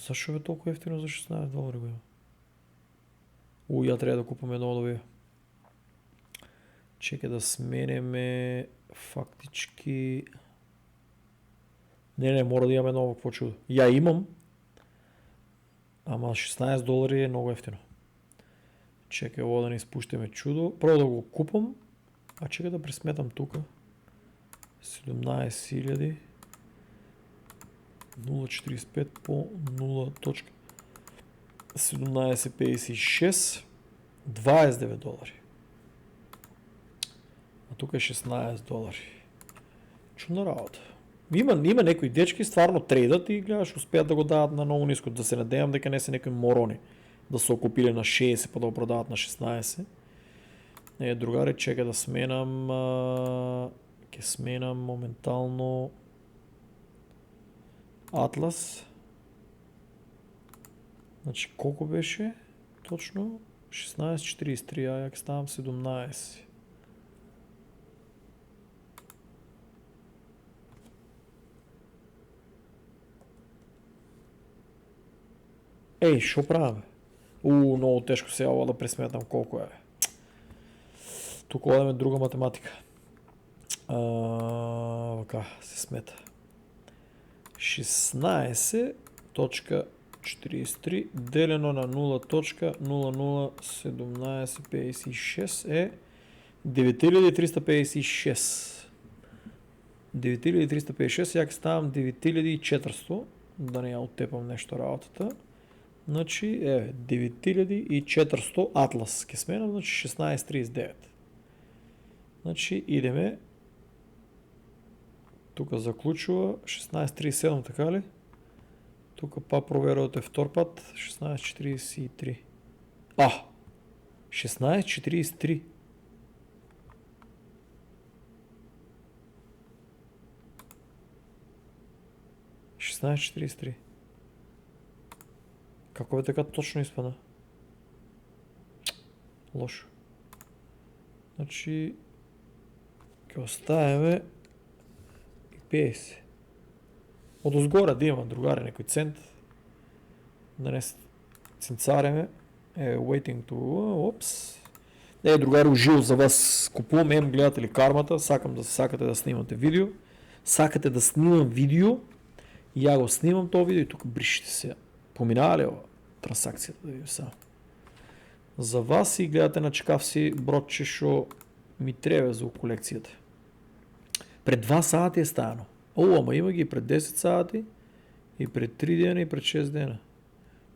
S1: Зашо е толкова ефтино за $16 го има? Ја треба да купам едно од овие. Чекай да сменеме фактички. Не, мора да имаме ново, какво чудо. Я имам, ама $16 е много ефтино. Чекай, ovo да не изпущаме чудо. Първо да го купам. А чекай да пресметам тук. 17 0,45 по 0.1756. $29. А тук е $16. Чудна работа. Има някои дечки, стварно трейдат и гледаш, успеят да го дават на много ниско. Да се надеям дека не са някои морони да са окупили на 60 па да го продават на 16. Другари, чека да сменам. Ке сменам моментално Атлас. Значи колко беше? Точно 16.43, а як ставам 17. Ей, шо правя? Много тежко се ява да пресметам колко е. Тук одаме друга математика. Така се смета. 16.43 делено на 0.001756 е 9356. 9356, як ставам 9400, да не я оттепам нещо работата. Значи 9400 Атлас ке сменам, значи 16.39. Значи идеме. Тук заключва 16.37, така ли? Тук па проверявате втор път 16.43. 16.43. Како е така точно изпада? Лошо. Значи ќе оставяме 50. От озгора да има, другаре, некој цент. Да не цинцареме. Waiting to... Опс. Другаре, ужил за вас купувам. Гледате ли кармата? Сакате да снимате видео. Сакате да снимам видео. И я го снимам това видео и тук бришите се. Поминава ли трансакцията да ви само? За вас и гледате на чекав си бродче, шо ми трябва за колекцията. Пред 2 сати е станало. Ама има ги пред 10 сати, и пред 3 дена, и пред 6 дена.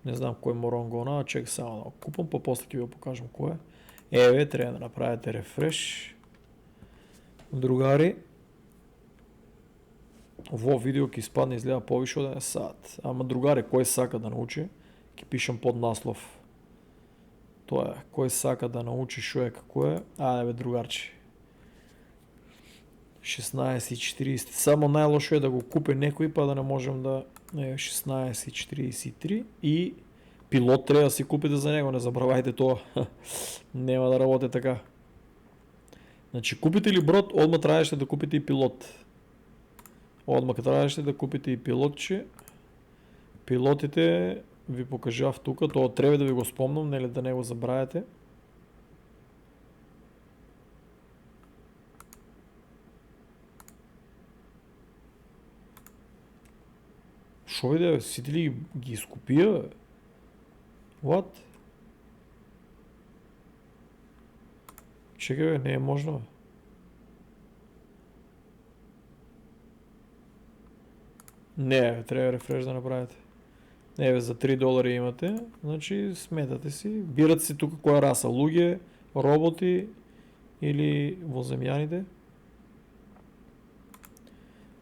S1: Не знам кой морон го нава, чек само да го купам, после ќе ви го покажем кое е. Трябва да направите рефреш. Другари, ово видео ќе изпадне изгледа повише от 1 сат. Ама другари, кой сака да научи, ќе пишем под наслов. Тоа е, кой сака да научи шо е како е. Айде бе, другарче. 16.40. Само най-лошо е да го купи некој па да не можем да... 16.43 и пилот трябва да си купите за него, не забравяйте тоа. Нема да работи така. Значи купите ли брод, одма трябваше да купите и пилот. Одма трябваше да купите и пилотче. Пилотите ви покажав тука, тоа треба да ви го спомнам, нели да не го забравяте. Шо виде, сите ли ги изкупија? What? Чекай бе, не е можно бе. Не, трябва рефреш да направите. За $3 имате, значи сметате си, бирате си тук коя раса, луѓе, роботи или воземјаните.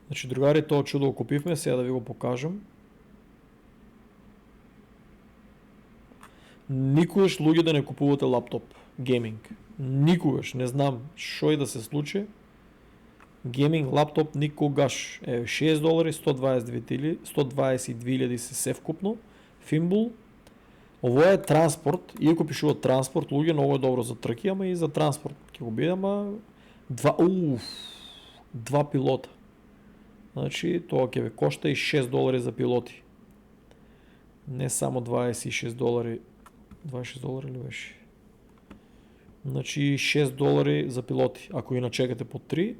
S1: Значи, другари, тоа чудо го купивме, сега да ви го покажам. Никогаш луѓе да не купувате лаптоп, гейминг. Никогаш, не знам шо и да се случи. Гейминг лаптоп никогаш. $6, 122,000 се се вкупно. Фимбул. Ово е транспорт. Иако пишува транспорт, луѓе, много е добро за трки, ама и за транспорт. Ке го биде, ама... Два пилота. Значи, тоа ќе ви кошта и $6 за пилоти. Не само $26. $26 ли беше? Значи $6 за пилоти. Ако ги начекате по 3,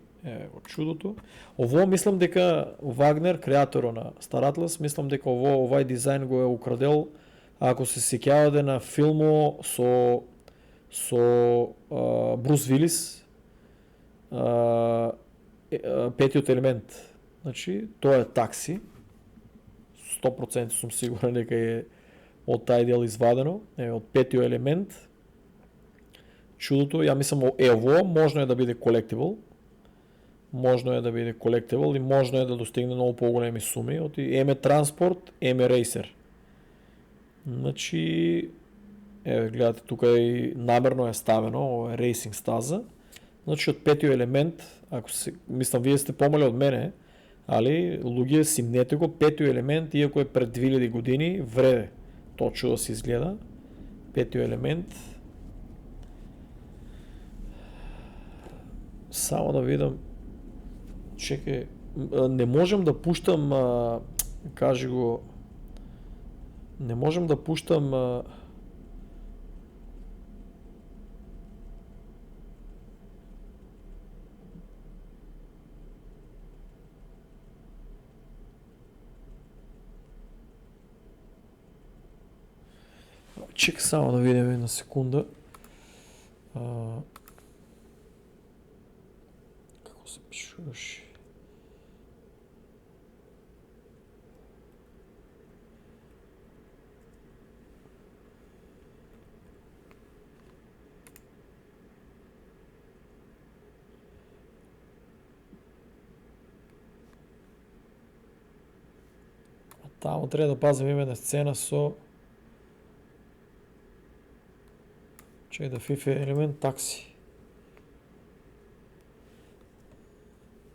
S1: от чудото. Ово мислам дека Вагнер, креаторот на Star Atlas, мислам дека овај дизајн го е украдел, ако се сеќавате на филмо со Брус Вилис, петиот елемент. Значи, тоа е такси. 100% сум сигурен дека е од тај дел извадено, од петиот елемент. Чудото, ја мислам ово можно е да биде колектибл. Можно е да биде колектибл и можно е да достигне многу поголеми суми. Еме транспорт, еме рейсер. Значи, гледате, тука и намерно е ставено, ова е рейсинг стаза. Значи, од петиот елемент, мислам, вие сте помали од мене, али, луѓе, симнете го, петиот елемент, иако е пред 2000 години, вреде. Точно да се изгледа. Петиот елемент. Само да видам. Чекај, не можам да пуштам, кажи го, не можам да пуштам чекай само да видим една секунда. Како се пишуваше? Таму треба да пазим имена сцена со чекай да FIFA елемент такси.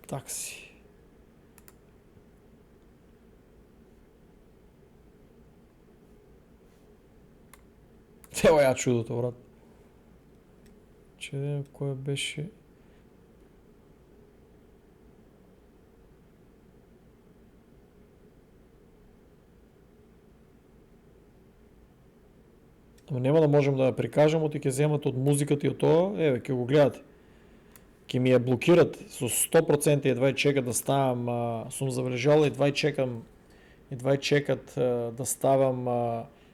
S1: Такси. Ево ја чудото, брат. Че да кој беше... Ама нема да можем да ја прикажам, оти ќе земат од музиката и од тоа, еве, ќе го гледате. Ќе ми ја блокират со 100% едва чекат да ставам, сум забележал, едва чекат да ставам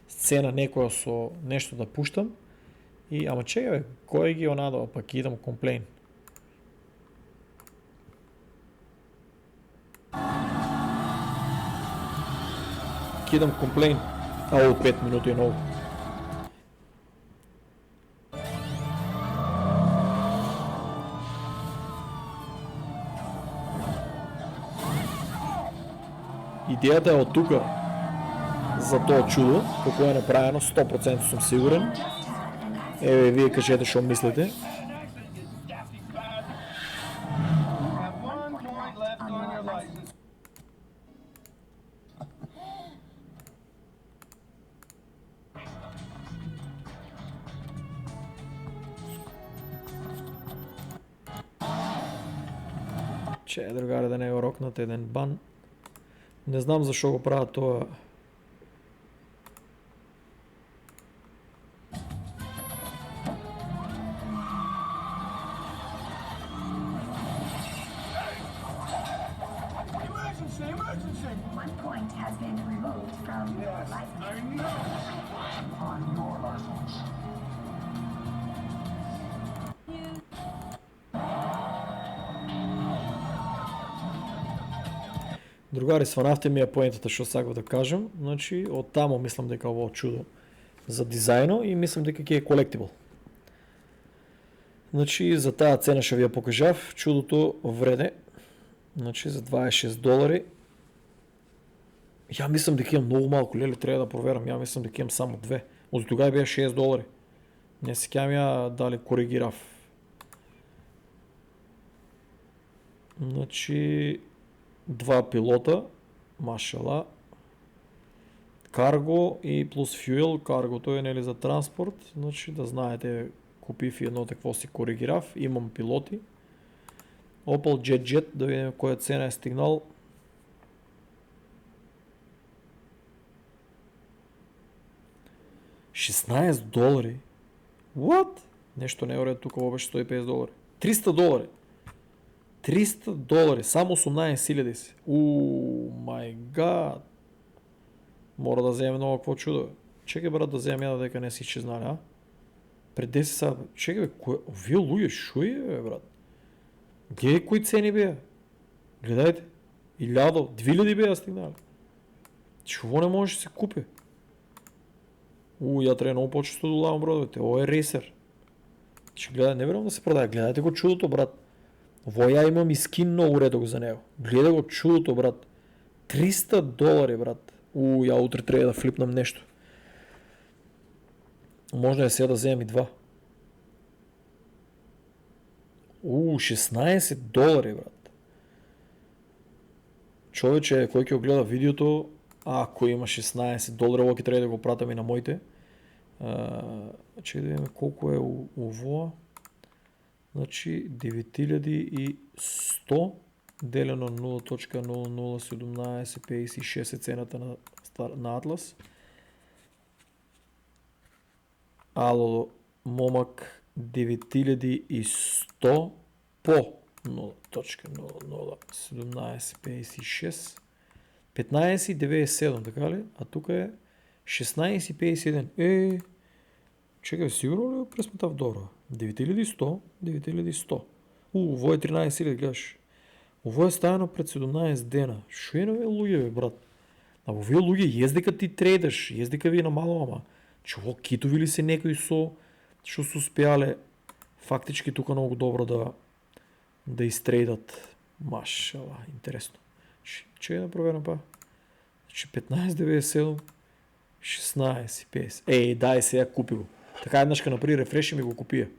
S1: сцена некоја со нешто да пуштам. И, ама чекај бе, кој ги онадоа, пак идам комплейн. Кидам комплейн, а ово 5 минути е ново. Идејата е од тука за тоа чудо, како е направено, 100% сум сигурен. Еве, вие кажете што мислите. Че, другаре, да не го рокнат еден бан. Не знам зашо го прават тоа. Другари, сванавте ми ја поентата што сакав да кажам. Значи, од тамо мислам дека ово чудо за дизајно и мислам дека ќе е колектибл. Значи, за таа цена што ви ја покажав, чудото вреде. Значи, за $26. Ја мислам дека имам многу малку, леле, треба да проверам. Ја мислам дека имам само две. Од тогава беа $6. Не сеќавам ја дали коригирав. Значи, два пилота, машала, карго и плюс фюел. Каргото е нели за транспорт, значи да знаете, купив едно такво си коригирав, имам пилоти. Opel Jet, да видим која цена е стигнал. $16. What? Нещо не е уред, тук беше $150. $300! $300! Само 18 000 си. Май гад! Мора да вземем много какво чудо. Чекай, брат, да вземем яда дека не си изчезнали, а? Пред 10 са... Чекай, бе, кое... Вие луѓе, шо е, бе, брат? Гледай кои цени бе. Гледайте. 1000, 2000 бе стигнали. Чего не може да се купи? Я трябва много по-често да долавам бродовете. Ovo е рейсер. Ще гледай, не верам да се продава. Гледайте го чудото, брат. Ово я имам и скин много редок за него. Гледай го чудото, брат. $300, брат. Я утре трябва да флипнам нещо. Може да сега да вземем и два. $16, брат. Човече, кой ќе огледа видеото, ако има $16, оки трябва да го пратам и на моите. Че да видим колко е ово. Значи 9100 делено 0.001756 е цената на Атлас. Ало, момък 9100 по 0.001756 15,97, така ли? А тук е 16,51. Чекай, сигурно ли е пресмета в долара? 9100, 9100. Ово е 13 000, гледаш. Ово е ставено пред 17 дена. Шо е на вие луѓе, бе, брат? Або вие луѓе, ездека ти трейдаш, ездека ви на мало, ама. Чего китови ли се некои шо се успеале фактички тук много добро да изтрейдат. Машала, интересно. Че да проверям па? Значи 15,97, 16,50. Дай сега купи го. Така еднашка направи рефреш и ми го купия.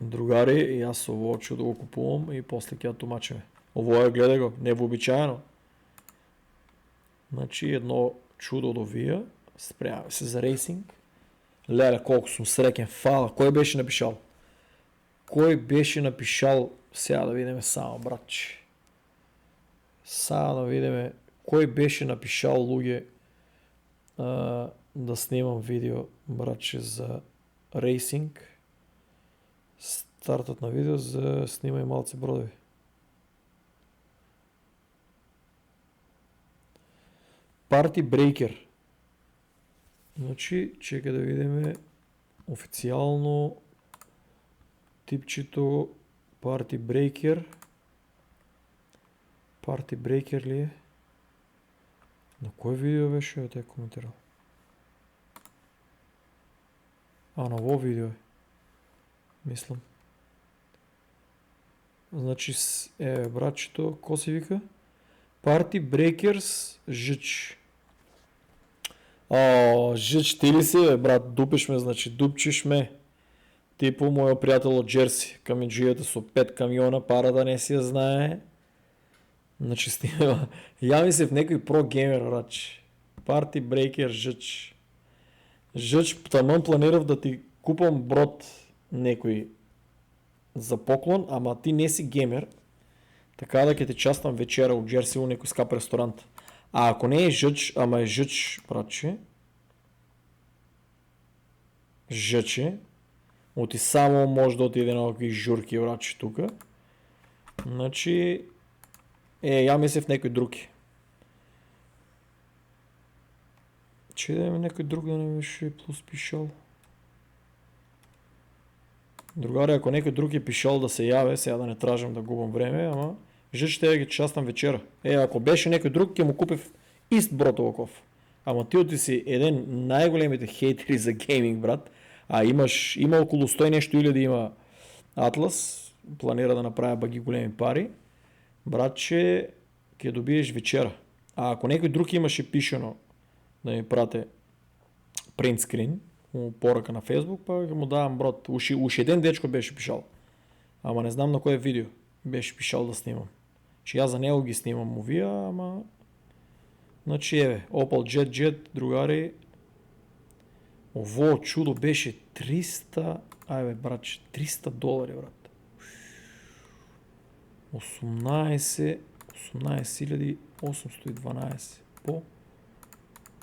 S1: Другари, и аз ово чу да го купувам и после ќе тумачеме. Ово е, гледай го, невообичаено. Значи едно чудо до вия. Спрямаме се за рейсинг. Леле, колко съм срекен. Фала. Кой беше напишал? Кой беше напишал? Сега да видим само, братче. Сега да видим кой беше напишал луѓе да снимам видео, братче, за рейсинг. Стартът на видео за снимай малци бродови. Party Breaker. Значи, чека да видим официално типчето Party Breaker. Party Breaker ли е? На кой видео беше те коментирал? На ово видео е. Мислам. Значи, братчето, ко се вика? Party Breakers Жич. Жич, ти ли си, брат? Дупиш ме, значи дупчиш ме. Типо моя приятел от Джерси. Каминджията со 5 камиона, пара да не си я знае. Значи снима. Яви се в некој про геймер, братче. Party Breaker Жич. Жич, таман планирав да ти купам брод некој за поклон, ама ти не си геймер. Така да ќе ти частам вечера от Джерси у некој скап ресторант. А ако не е Жич, ама е Жич, братче. Жиче. Оти само може да отиде на някакви журки, братче, тука. Значи, я мисля в некој друг. Че да има некој друг да не беше плюс пишал. Другари, ако некој друг е пишал да се яве, сега да не тражам да губам време, ама Жич ще да ги частам вечера. Ако беше некој друг, ќе му купив ист брод оваков. Ама ти си еден най-големите хейтери за гейминг, брат. Има около 100 нещо илјади има Атлас. Планира да направя баги големи пари. Братче, ќе добиеш вечера. А ако некој друг имаше пишено да ми прате принт скрин, порака на Фейсбук, па ќе му давам брод. Уж еден дечко беше пишал. Ама не знам на кое видео беше пишал да снимам. Че аз за него ги снимам овия, ама... Значи Opel Jet, другари. Ово чудо беше 300... братче, $300, брат. 18,812 по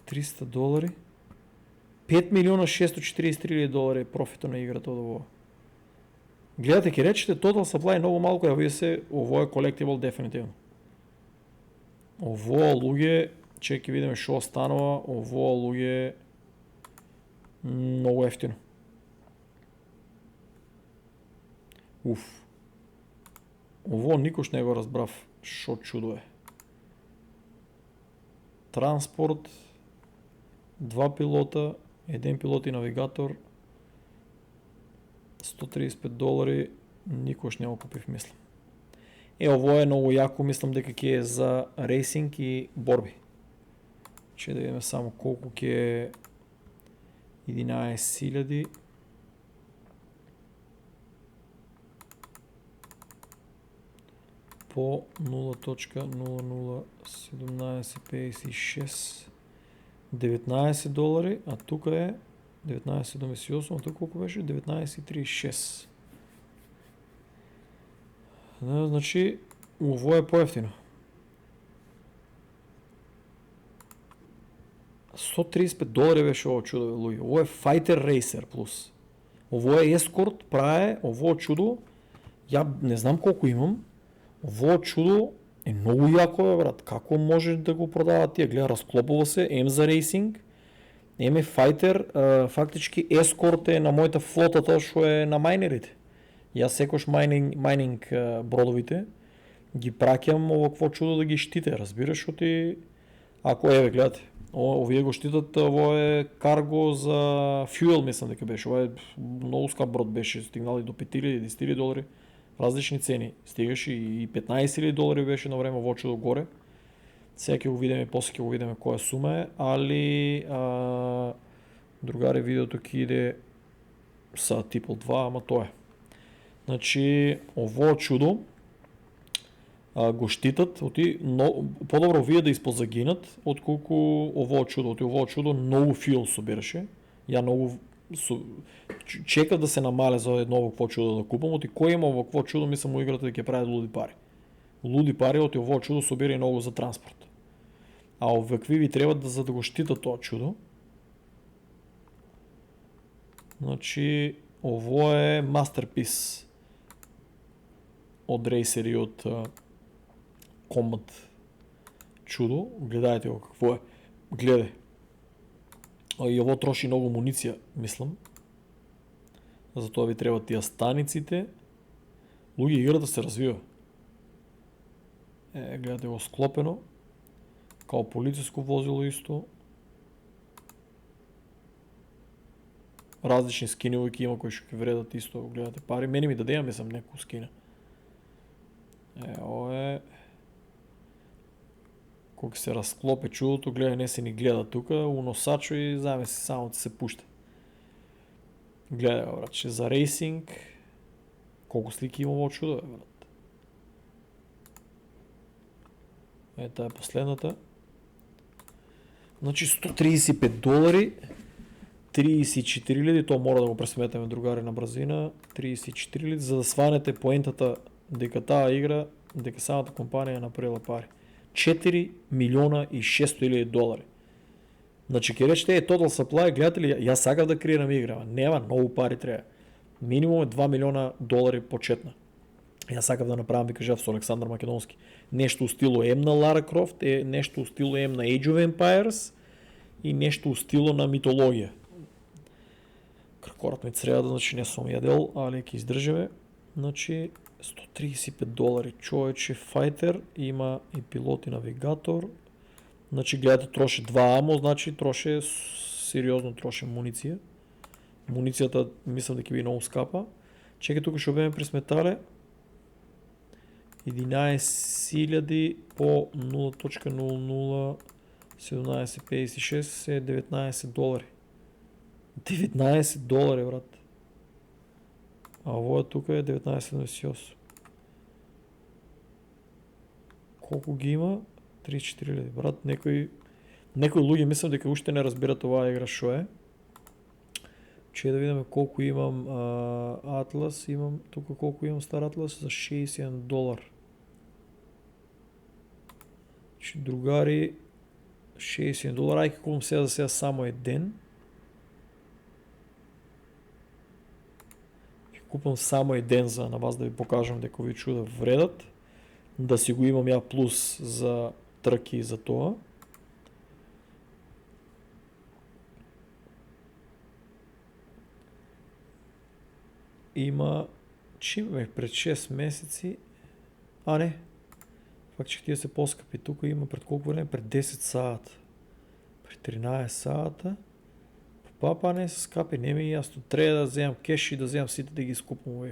S1: $300. 5 милиона 643 хиляди долара е профита на играта от ово. Гледате, ке речете, Total Supply много малко ја се, ово е collectible дефинитивно. Ово луѓе, че ќе видиме што останува, ово луѓе много ефтино. Уф. Ово никош не го разбрав што чудо е. Транспорт, 2 пилота, 1 пилот и навигатор, 135 долари, никош не го купив, мислам. Ово е много јако, мислам дека ќе е за рейсинг и борби. Че да видиме само колку ќе е 11.000. По 0.001756 19 долари, а тука е 19.78, а тук колко беше? 19.36. Значи, ово е по-ефтино. 135 долари беше ово чудо, луѓе. Ово е Fighter Racer Plus. Ово е ескорт, прае, ово чудо. Ја не знам колку имам. Ово чудо е многу јако, бе, брат. Како може да го продават тие? Гледа, разклопува се, ем за рейсинг, ем е файтер, фактички ескорт е на мојата флотата што е на мајнерите. Јас секош майнинг бродовите ги праќам овакво чудо да ги штите, разбираш, што ти ако еве гледате, овие го штитат, ово е карго за фюел, мислам дека беше. Ова е многу скап брод, беше стигнали до 5.000, 10.000 долари. Различни цени. Стигаше и 15.000 долари беше на време во чудо горе. Сега ќе го видиме, после ќе го видиме која сума е, али другари видеото ќе иде са типол 2, ама тоа е. Значи, ово чудо го штитат, подобро вие да испозагинат, отколку ово чудо. Ово чудо многу фюел собираше. Ја многу чекав да се намале за едно овакво чудо да купам, кој има овакво чудо, мислам у играта да ќе прави луди пари. Луди пари, ово чудо собира и многу за транспорт. А овакви ви треба за да го штитат тоа чудо. Значи, ово е мастерпис од Racer и од Combat чудо. Гледајте го какво е. Гледај. И ово троши многу муниција, мислам. Затоа ви треба тие станиците. Луѓе, играта се развива. Гледате го склопено. Као полициско возило исто. Различни скинови ќе има кои што ќе вредат исто, гледате пари. Мене ми дадеја, мислам, некој скина. Ово е... Кога се расклопе чудото, гледа, не се ни гледа тука, у носачо и замисли само да се пушта. Гледа, брат, ще за рейсинг. Колко слики има во чудо, брат. Таа е последната. Значи 135 долари, 34.000, тоа мора да го пресметаме, другари, на бразина. 34.000, за да сванете поентата дека таа игра, дека самата компанија направила пари. 4 милиона и 600.000 долари. Значи ќе речете, Total Supply, гледате ли, јас сакав да креирам игра, нема, многу пари треба. Минимум е 2 милиона долари почетна. Јас сакав да направам, ви кажав, со Александар Македонски. Нешто у стилу М на Лара Крофт, нешто у стилу М на Age of Empires и нешто у стилу на митологија. Кракорат ми цреда, значи не сум јадел, али ќе издржиме. Значи 135 долари, човече, файтер, има и пилот и навигатор. Значи гледате, троше 2 амо, значи троше сериозно троше муниција. Муницијата мислам дека ќе биде многу скапа. Чекај, тука што беме пресметале. 11.000 по 0.001756 е 19 долари. 19 долари, брат. А ово тука е 19.78. Колку ги има? 34.000. Брат, некои луѓе мислам дека уште не разбират оваа игра што е. Че да видиме колку имам Атлас, имам тука колку имам стар Атлас за 61 долар. Че другари 61 долар, ајке купам сега за сега само еден. купам само еден за на вас да ви покажам дека овие чуда вредат. Да си го имам ја плюс за трки и за тоа. Има чим пред 6 месеци. А не. Факт, че тия се по-скъпи. Тук има пред колко време? Пред 10 сата. Пред 13 сата. Папа не са скъпи, не ми е ясно. Трябва да вземам кеш и да вземам сите да ги изкупам.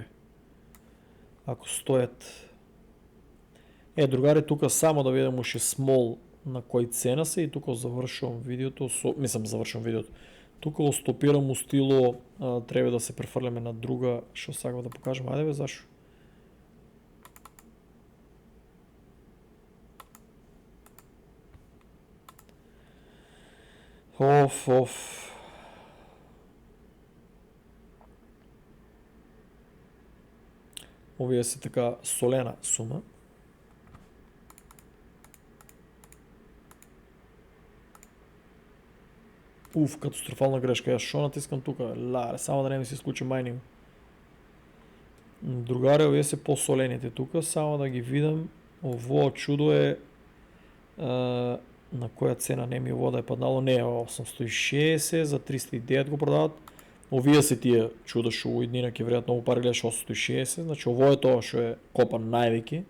S1: Ако стоят. Другари, тук само да видим уши смол на кој цена са и тук завършвам видеото. Завършвам видеото. Тук стопирам у стило, трябва да се префърляме на друга, ще сега да покажем. Айде бе, защо? Оф. Овие са така солена сума. Катастрофална грешка. Аз шо натискам тука? Само да не ми се изключи майнинг. Другаре, овие са по-солените тука. Само да ги видам. Ово чудо е на која цена не ми ово да е паднало. Не, 860 за 309 го продават. Овие се тия чуда шо у еднина ке вредат много пари, гледаш 860. Значи ово е тоа шо е копан највеки.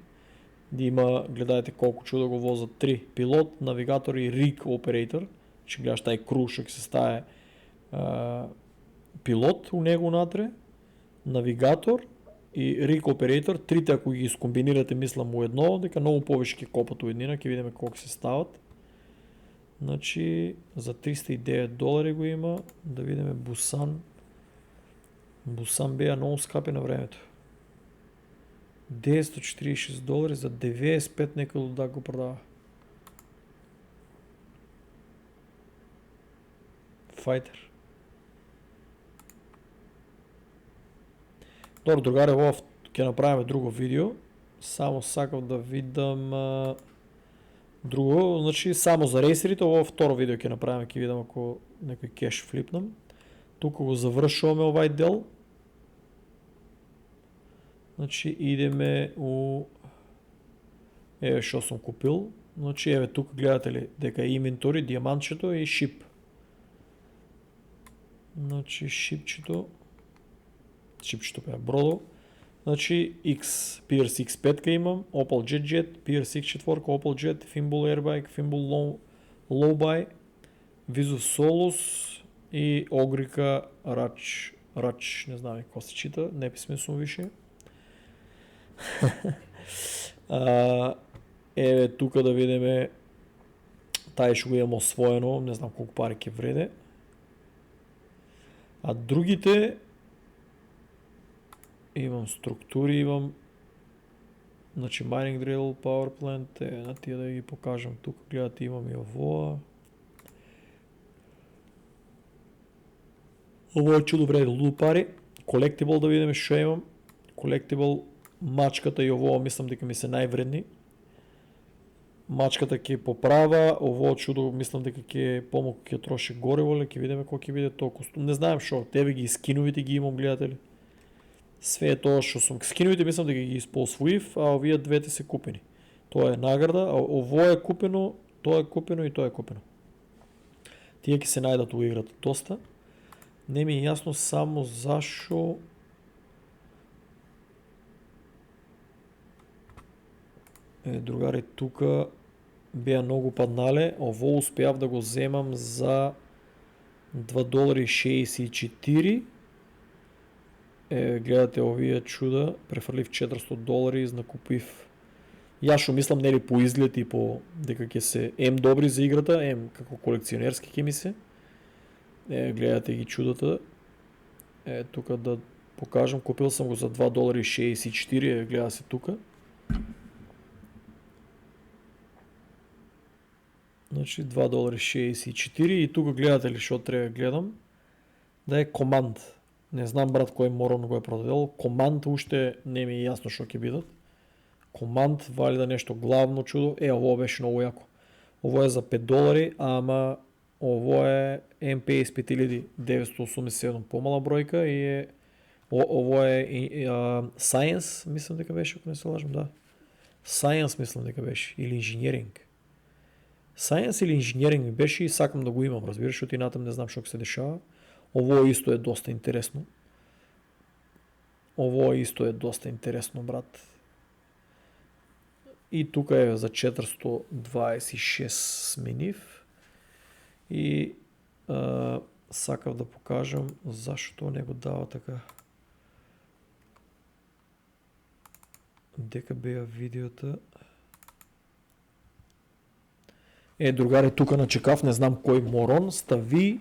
S1: Да има, гледайте колко чуда го возат 3. Пилот, навигатор и риг оператор. Че гледаш тај круг, ќе се стае пилот у него натре, навигатор и риг оператор. Трите ако ги скомбинирате, мислам, у едно, дека много повече ќе копат у еднина, ќе видиме колко се стават. Значи за $309 го има, да видиме Бусан. Бусан беа много скапи на времето. $946 за 95 некој да го продава. Файтер. Добро, другари, ово ќе направиме друго видео. Само сакам да видам друго, значи само за рейсерите, ово второ видео ќе направиме, ќе видам ако некој кеш флипнам. Тука го завршуваме овај дел. Значи идеме у шо сум купил. Значи еве тука гледате ли дека е инвентори, диамантчето и шип. Значи шипчето бе бродо. Значи Pierce X5 имам, Opel Jet, Pierce X4, Opel Jet, Fimbul Airbike, Fimbul Lowbuy, Visus Solus и Огрика Рач, не знам какво се чита, не писмено више. Еве тука да видиме, тај ще го имам освоено, не знам колко пари ке вреде. А другите имам структури, имам значи Mining Drill, Power Plant, на тия да ги покажем тук, гледате имам и ово. Ово е чудо вреде, лудо пари. Collectible да видим шо имам. Collectible, мачката и ово мислам дека ми се највредни. Мачката ќе поправа, ово чудо мислам дека ќе помалку ќе троши гориво, ќе видиме кој ќе биде тоа костум. Не знаем шо, тебе ги скиновите ги имам, гледате ли. Све е тоа што сум. Скиновите мислам дека ги исполсвоив, а овие двете се купени. Тоа е награда, а ово е купено, тоа е купено и тоа е купено. Тие ќе се најдат у играта доста. Не ми е јасно само зашо другари тука беа многу паднале, ово успеав да го земам за $2.64. Гледате овие чуда, префрлив $400 и изнакупив. Јас шо мислам нели по изглед и по дека ќе се добри за играта, како колекционерски ќе ми се. Гледате ги чудата. Тука да покажам, купил сам го за $2.64, гледа се тука. Значи $2.64 и тука гледате ли шо треба гледам? Да е команд. Не знам брат кој морон го е продадел. Команд уште не ми е јасно шо ќе бидат. Команд вали да нешто главно чудо. Ово беше многу јако. Ово е за $5, ама ово е MP5987 помала бројка и е Ово е Science, мислам дека беше, ако не се лажам, да. Science мислам дека беше, или Engineering. Science или Engineering ми беше и сакам да го имам, разбираш, защото и натам не знам што се дешава. Ово исто е доста интересно. Ово исто е доста интересно, брат. И тука е за 426 сменив. И сакав да покажам зашто не го дава така. Дека беа видеота. Другари, тука на чекав, не знам кој морон стави.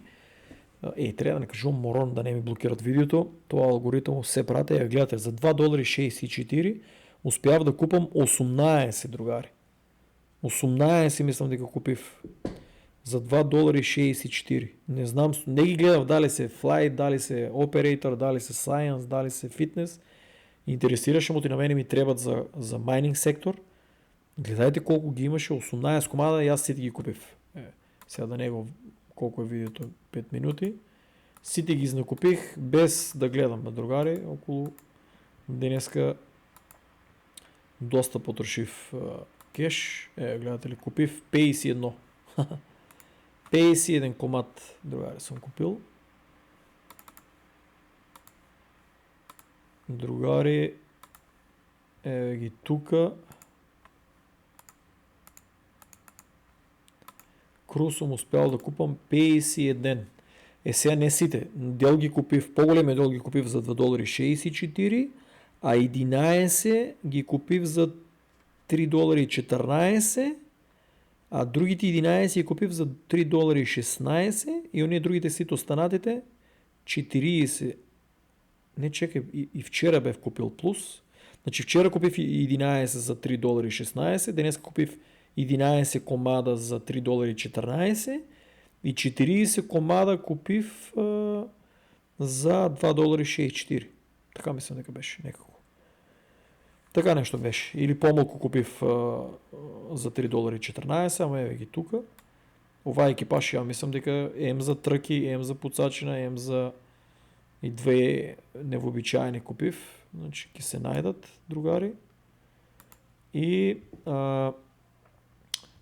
S1: Треба да не кажувам морон да не ми блокират видеото. Тоа алгоритъм се прате. Гледате, за $2.64 успяв да купам 18, другари. 18 мислам дека купив. За $2.64. Не знам, не ги гледав дали се Flight, дали се Operator, дали се Science, дали се Fitness. Интересираше му и на мене ми трябват за майнинг сектор. Гледайте колко ги имаше, 18 комада и аз сите ги купив. Сега да не го колко е видеото, 5 минути. Сите ги изнакупих без да гледам на другари. Около денеска доста потрошив кеш. Гледате ли, купив 51. 51 комат, другари, съм купил. Другари, ги тука. Крус съм успял да купам 51. Сега не сите. Дел ги купив, по-големия дел ги купив за $2.64, а 11 ги купив за $3.14, а другите 11 ги купив за $3.16 и ония другите сите останатите 40. Не, чекай, и вчера бев купил плюс. Значи вчера купив 11 за $3.16, днес купив 11 комада за $3.14 и 40 комада купив за $2.64. Така мисля дека беше некако. Така нещо беше. Или по-малко купив за $3.14, ама еве ги тука. Ова екипаж ја мислам дека ем за тръки, ем за пуцачина, ем за и две невообичаени купив. Значи ќе се најдат, другари. И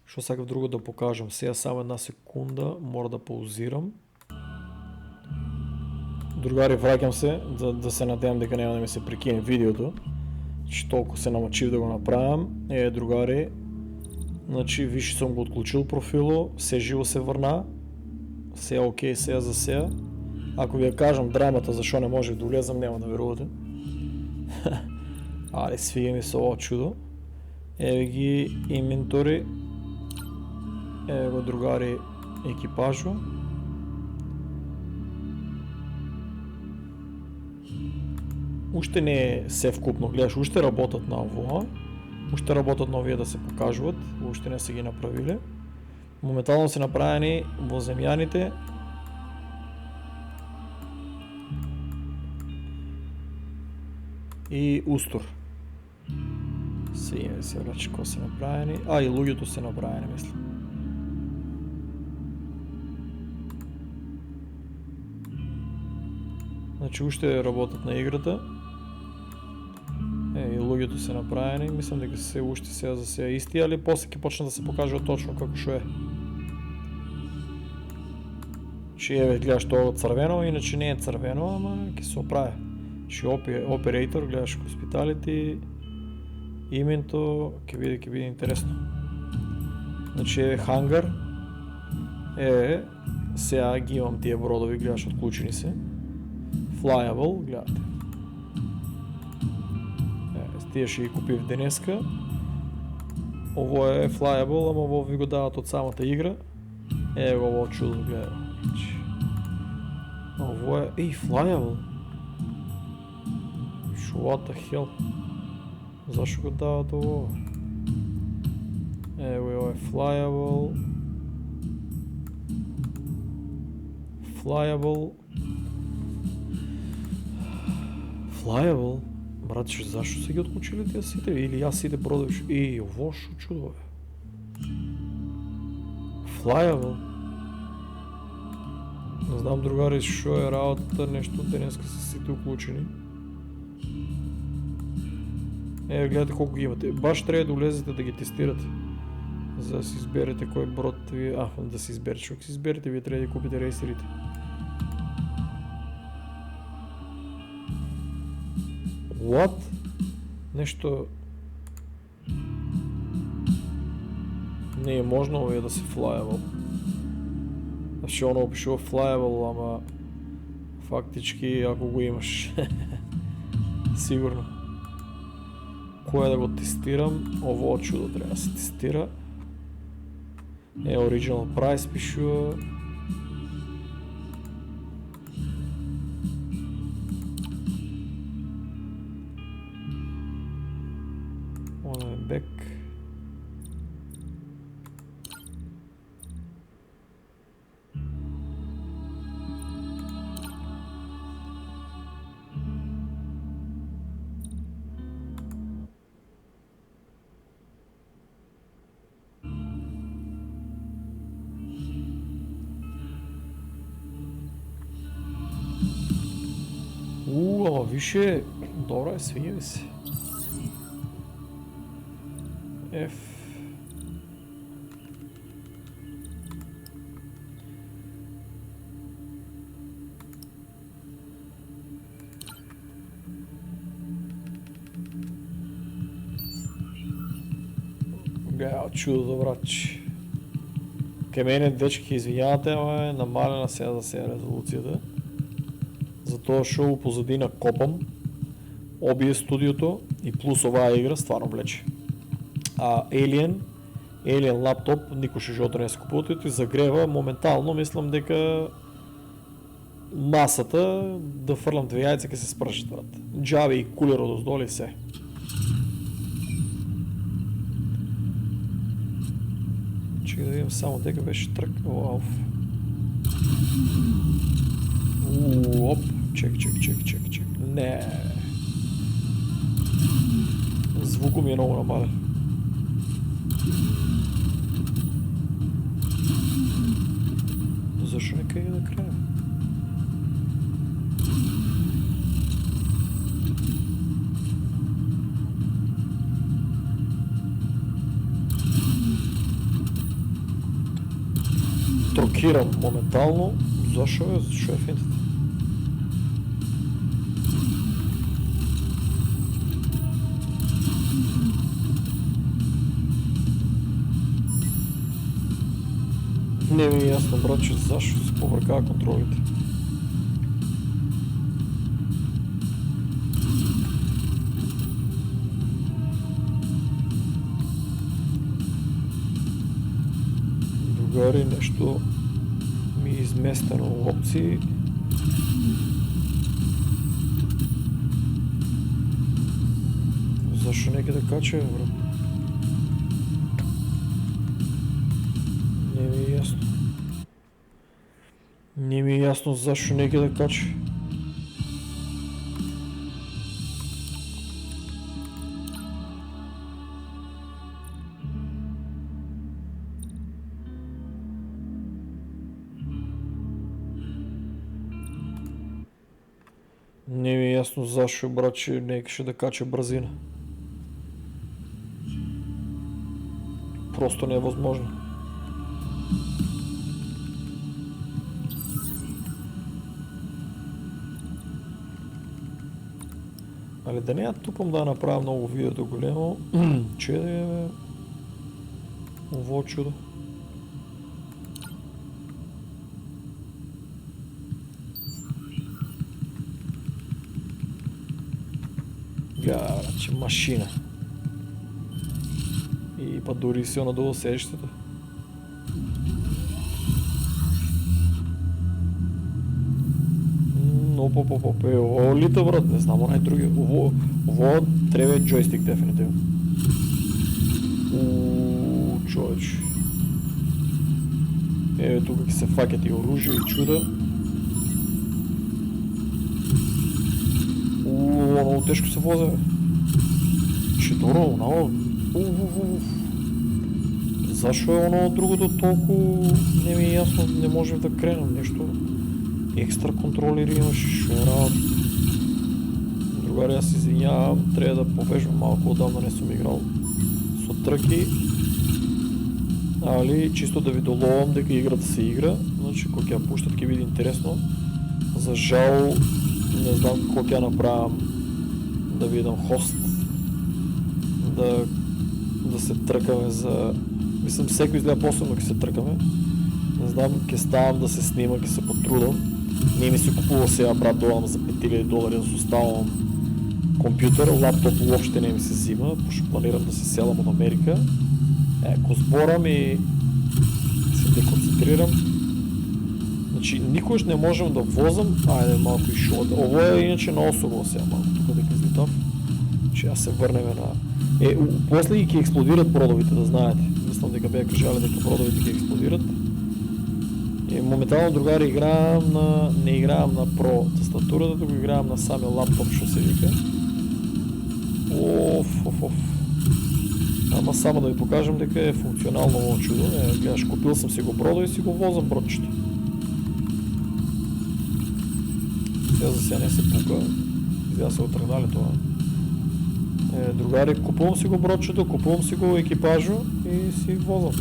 S1: што сакав друго да покажам. Сега само една секунда, мора да паузирам. Другари, враќам се, да се надевам дека нема да ми се прекине видеото. Че толкова се намачив да го направям. Другари, значи виж съм го отключил профило, все живо се върна. Все окей, сега за сега. Ако ви я кажам драмата, защо не може да влезам, няма да верувате. Але свига ми се ово чудо. Еве ги инвентори. Еве го, другари, екипажо. Уште не е се вкупно, гледаш, уште работат на ово. Уште работат на овие да се покажуват, уште не са ги направили. Моментално се направени во земјаните. И устор. Сега се врачи ко се направени. И луѓето се направени, мислам. Значи уште работат на играта. И луѓето се направени. Мислам дека се уште сега за сега исти, али после ќе почнат да се покажува точно како што е. Че еве гледаш тоа црвено, иначе не е црвено, ама ќе се оправи. Че оператор, гледаш hospitality, именто, ќе биде интересно. Значи е хангар. Сега ги имам тие бродови, гледаш отклучени се. Flyable, гледате. Тие ще ги купив денеска. Ово е flyable, ама ово ви го дават от самата игра. Ево ово чудо, гледай. Ово е... flyable. What the hell? Защо го дават ово? Ево е flyable. Flyable? Братче, защо са ги отключили тия сите? Или аз сите продавиш? Ово шо чудо е. Flyable. Не знам, другари, шо е работата, нещо днеска са сите отключени. Гледайте колко ги имате. Баш трябва да влезете да ги тестирате. За да си изберете кой брод ви... да си изберете. Ако си изберете, вие трябва да купите рейсерите. What? Нещо... Не е можно да се flyable. Ще ono пише flyable, ама... Фактически, ако го имаш. Сигурно. Кое да го тестирам? Ово чудо трябва да се тестира. Original price пишу. Back. Ама више, добре, свиня се. F. Чудо добрач. Към мене, дечки, извинявате, ама е намалена сега за сега резолюцията. Затова шоу позади на копам. OBS студиото и плюс оваа игра стварно влече. Alien лаптоп, никой ще жото не се купува и загрева моментално, мислам дека масата да фърлям две яйца ке се спръщат, брат. Джави и кулер отдолу и все. Чекай да видим само дека беше трък. Вау. Оп, чек. Не. Звукът ми е много намален. Защо не къде да края? Трокирам моментално. Защо е финтата? Не ми е ясно, брат, че защо се повъркава контролите. Другари, нещо ми е изместено опции. Защо нека да кача, брат? Не ми е ясно защо нека да кача. Не ми е ясно защо, брат, че нека ще да кача бързина. Просто не е възможно. Али да не я тупам да направя много видеото големо, че да е ово чудо. Че машина. И па дори си надолу седещата. Оп, ово лита, брат, не знам, она е други. Ово трябва е джойстик, дефинитивно. Човеч. Тук ки се факят и оружие и чуда. Много тежко се возя, бе. Шедоро, много. Защо е оно другото толкова не ми е ясно, не можем да кренем нещо. Екстра контролери имаш, шо е работа. другари, аз извинявам, трябва да повежвам малко, отдавна не съм играл со тръки. Али, чисто да ви доловам дека играта се игра, значи кога ќе ја пуштат ќе биде интересно. За жал, не знам како ќе ја направам да видам хост, да се тркаме за... Мислам, секој изгледа посебно ќе се тркаме. Не знам, ќе ставам да се снима, ќе се потрудам. Не ми се купува сега, брат, долам за $5000 да се оставам компютър, лаптоп въобще не ми се взима, пошто планирам да се селам от Америка. Ако сборам и се деконцентрирам, значи никош не можем да возам, айде малко и шоута. Ово е иначе на осово сега малко, тук дека излитав, че аз се върнем на... после ги ќе експлодират бродовите, да знаете. Мислам дека беа кажали дека бродовите ќе експлодират. И моментално, другари, не играем на Pro тастатурата, тук играем на самия лаптоп, що се вика. Оф. Ама само да ви покажем дека е функционално ovo чудо. Гледаш, купил съм си го бродо и си го возам бродчето. Сега не се пука. Сега се отръгнали това. Другари, купувам си го бродчето, купувам си го екипажо и си возам.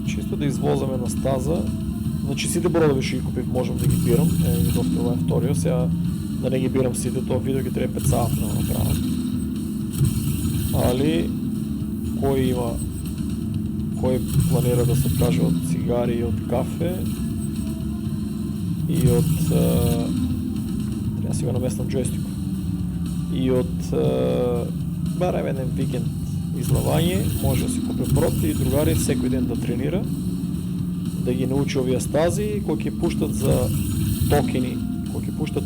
S1: Чисто да извозваме на стаза. Значи сите бродови ще ги купив, можем да ги бирам. Видов, това е втория. Сега да не ги бирам сите, това видео ги трябва 5 сата да направя. Али, кой планира да се откаже от цигари и от кафе и от... трябва да си го намествам джойстико. И от баременен викенд излавание, може да си купи брод и другари всеки ден да тренира, да ги научи овие стази, кои ќе пуштат за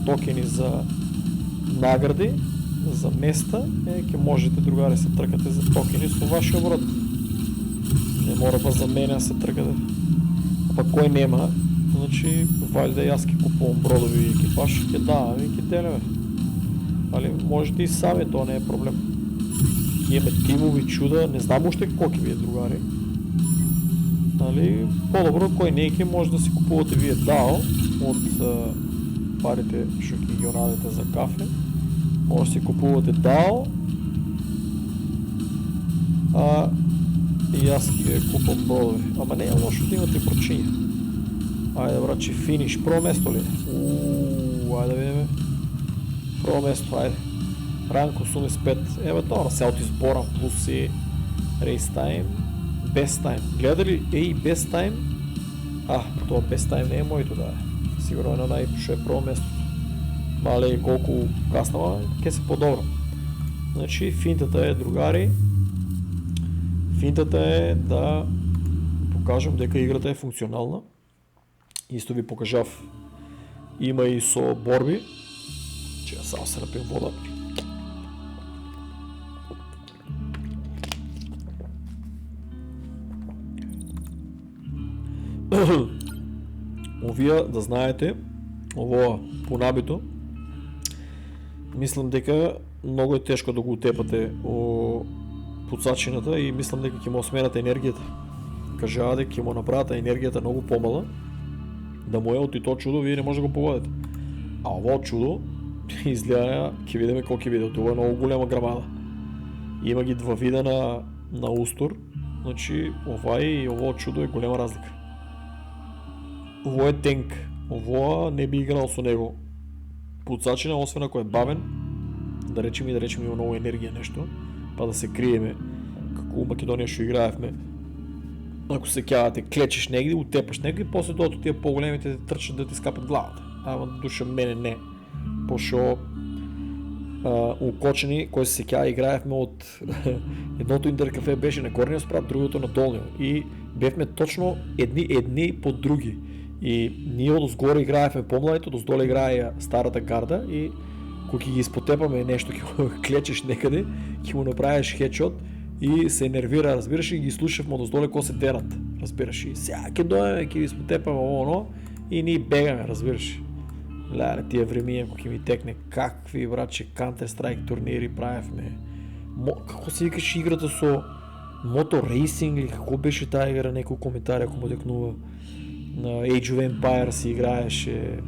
S1: токени, за награди, за места, ќе можете, другари, се тркате за токени со вашиот брод. Не мора па за мене да се тркате. А па кој нема, значи валјда јас ќе купувам бродови и екипаж, ќе давам и ќе делеме. Али можете и сами, тоа не е проблем. Ќе имаме тимови чуда, не знам уште како ќе вие, другари. Нали, по-добро кој не ќе може да си купувате вие DAO от парите што ќе ги онадете за кафе. Може да си купувате DAO, и аз ќе купам бродови. Ама не е лошо да имате прочиња. Ајде, брачи, финиш, прво место ли? Ајде видиме. Прво место, ајде. Ранг 85. Еве тоа, се от изборам, плюс и race time. Best time. Гледа ли Best time? Това Best time не е моето, да е. Сигурно едно най-шо е прво место. Мале колко каснава, ке се по-добро. Значи финтата е, другари, да покажем дека играта е функционална. Исто ви покажав, има и со борби. Че ја само се напием вода. Овие, да знаете, ово понабито, мислам дека много е тешко да го утепате пуцачината и мислам дека ќе му осменате енергијата. Кажаа дека ќе му направат енергијата многу помала, да му е от и то чудо, вие не може да го погодите. А ово чудо изгледа, ќе видиме колко ќе биде, това е много голема грамада. Има ги два вида на устор, значи ова и ово чудо е голема разлика. Ово е тенк, ово не би играл со него пуцачина, освен ако е бавен, да речем има много енергија нешто, па да се криеме, како у Македонија што играевме. Ако се кјавате, клечеш негде, утепаш негде и после тоа тие по-големите те трчат да ти скапат главата. Ама душа мене не. Пошо укочени, кои се кјава играевме од едното интеркафе беше на горниот спрат, другото на долниот и бевме точно едни под други. И ние од озгоре играевме помладите, од оздоле играе старата гарда и кога ги испотепаме нешто, ќе го клечеш некаде, ќе му направиш хедшот и се нервира, разбираш, и ги слушавме од оздоле кои се дерат, разбираш, и сега ќе дојдеме, ќе ви испотепаме оно и ние бегаме, разбираш. Леле, тие времиња кога ќе ми текне, какви, братче, Counter Strike турнири правевме. Како се викаш играта со Motor Racing или какво беше тая игра, някой коментар, ако му текнува. На Age of Empires си играеше.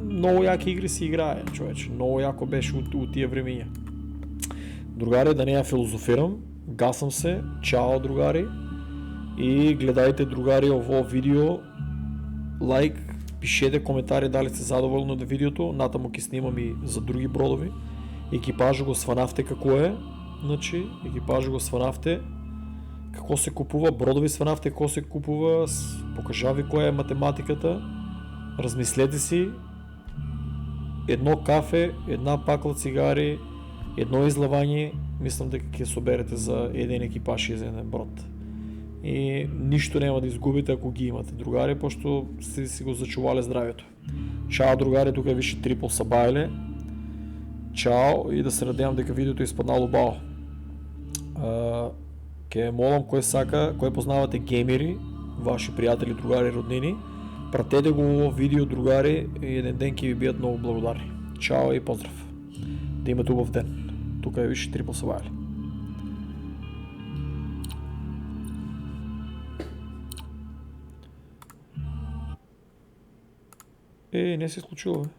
S1: Много яки игри си играе, човече. Много яко беше от тия временя. Другари, да не я филозофирам. Гасам се. Чао, другари. И гледайте, другари, ово видео. Лайк, пишете коментари дали сте задоволни от видеото. Натамо ки снимам и за други бродови. Екипажа го сванавте какво е. Значи, екипажа го сванавте. Какво се купува, бродови сванавте, какво се купува, покажа ви коя е математиката, размислете си, едно кафе, една пакла цигари, едно излавание, мислям дека ќе соберете за един екипаж и за един брод. И нищо няма да изгубите, ако ги имате, другари, пошто сте си го зачували здравието. Чао, другари, тук више Трипл Сабайле. Чао и да се надявам дека видеото е изпаднало бао. Ке молам кой познавате геймери, ваши приятели, другари, роднини, пратете го видео, другари, и един ден ќе ви бият много благодарни. Чао и поздрав! Да имате хубав ден. Тук е више Трипл Сабайле. Не се случило, бе.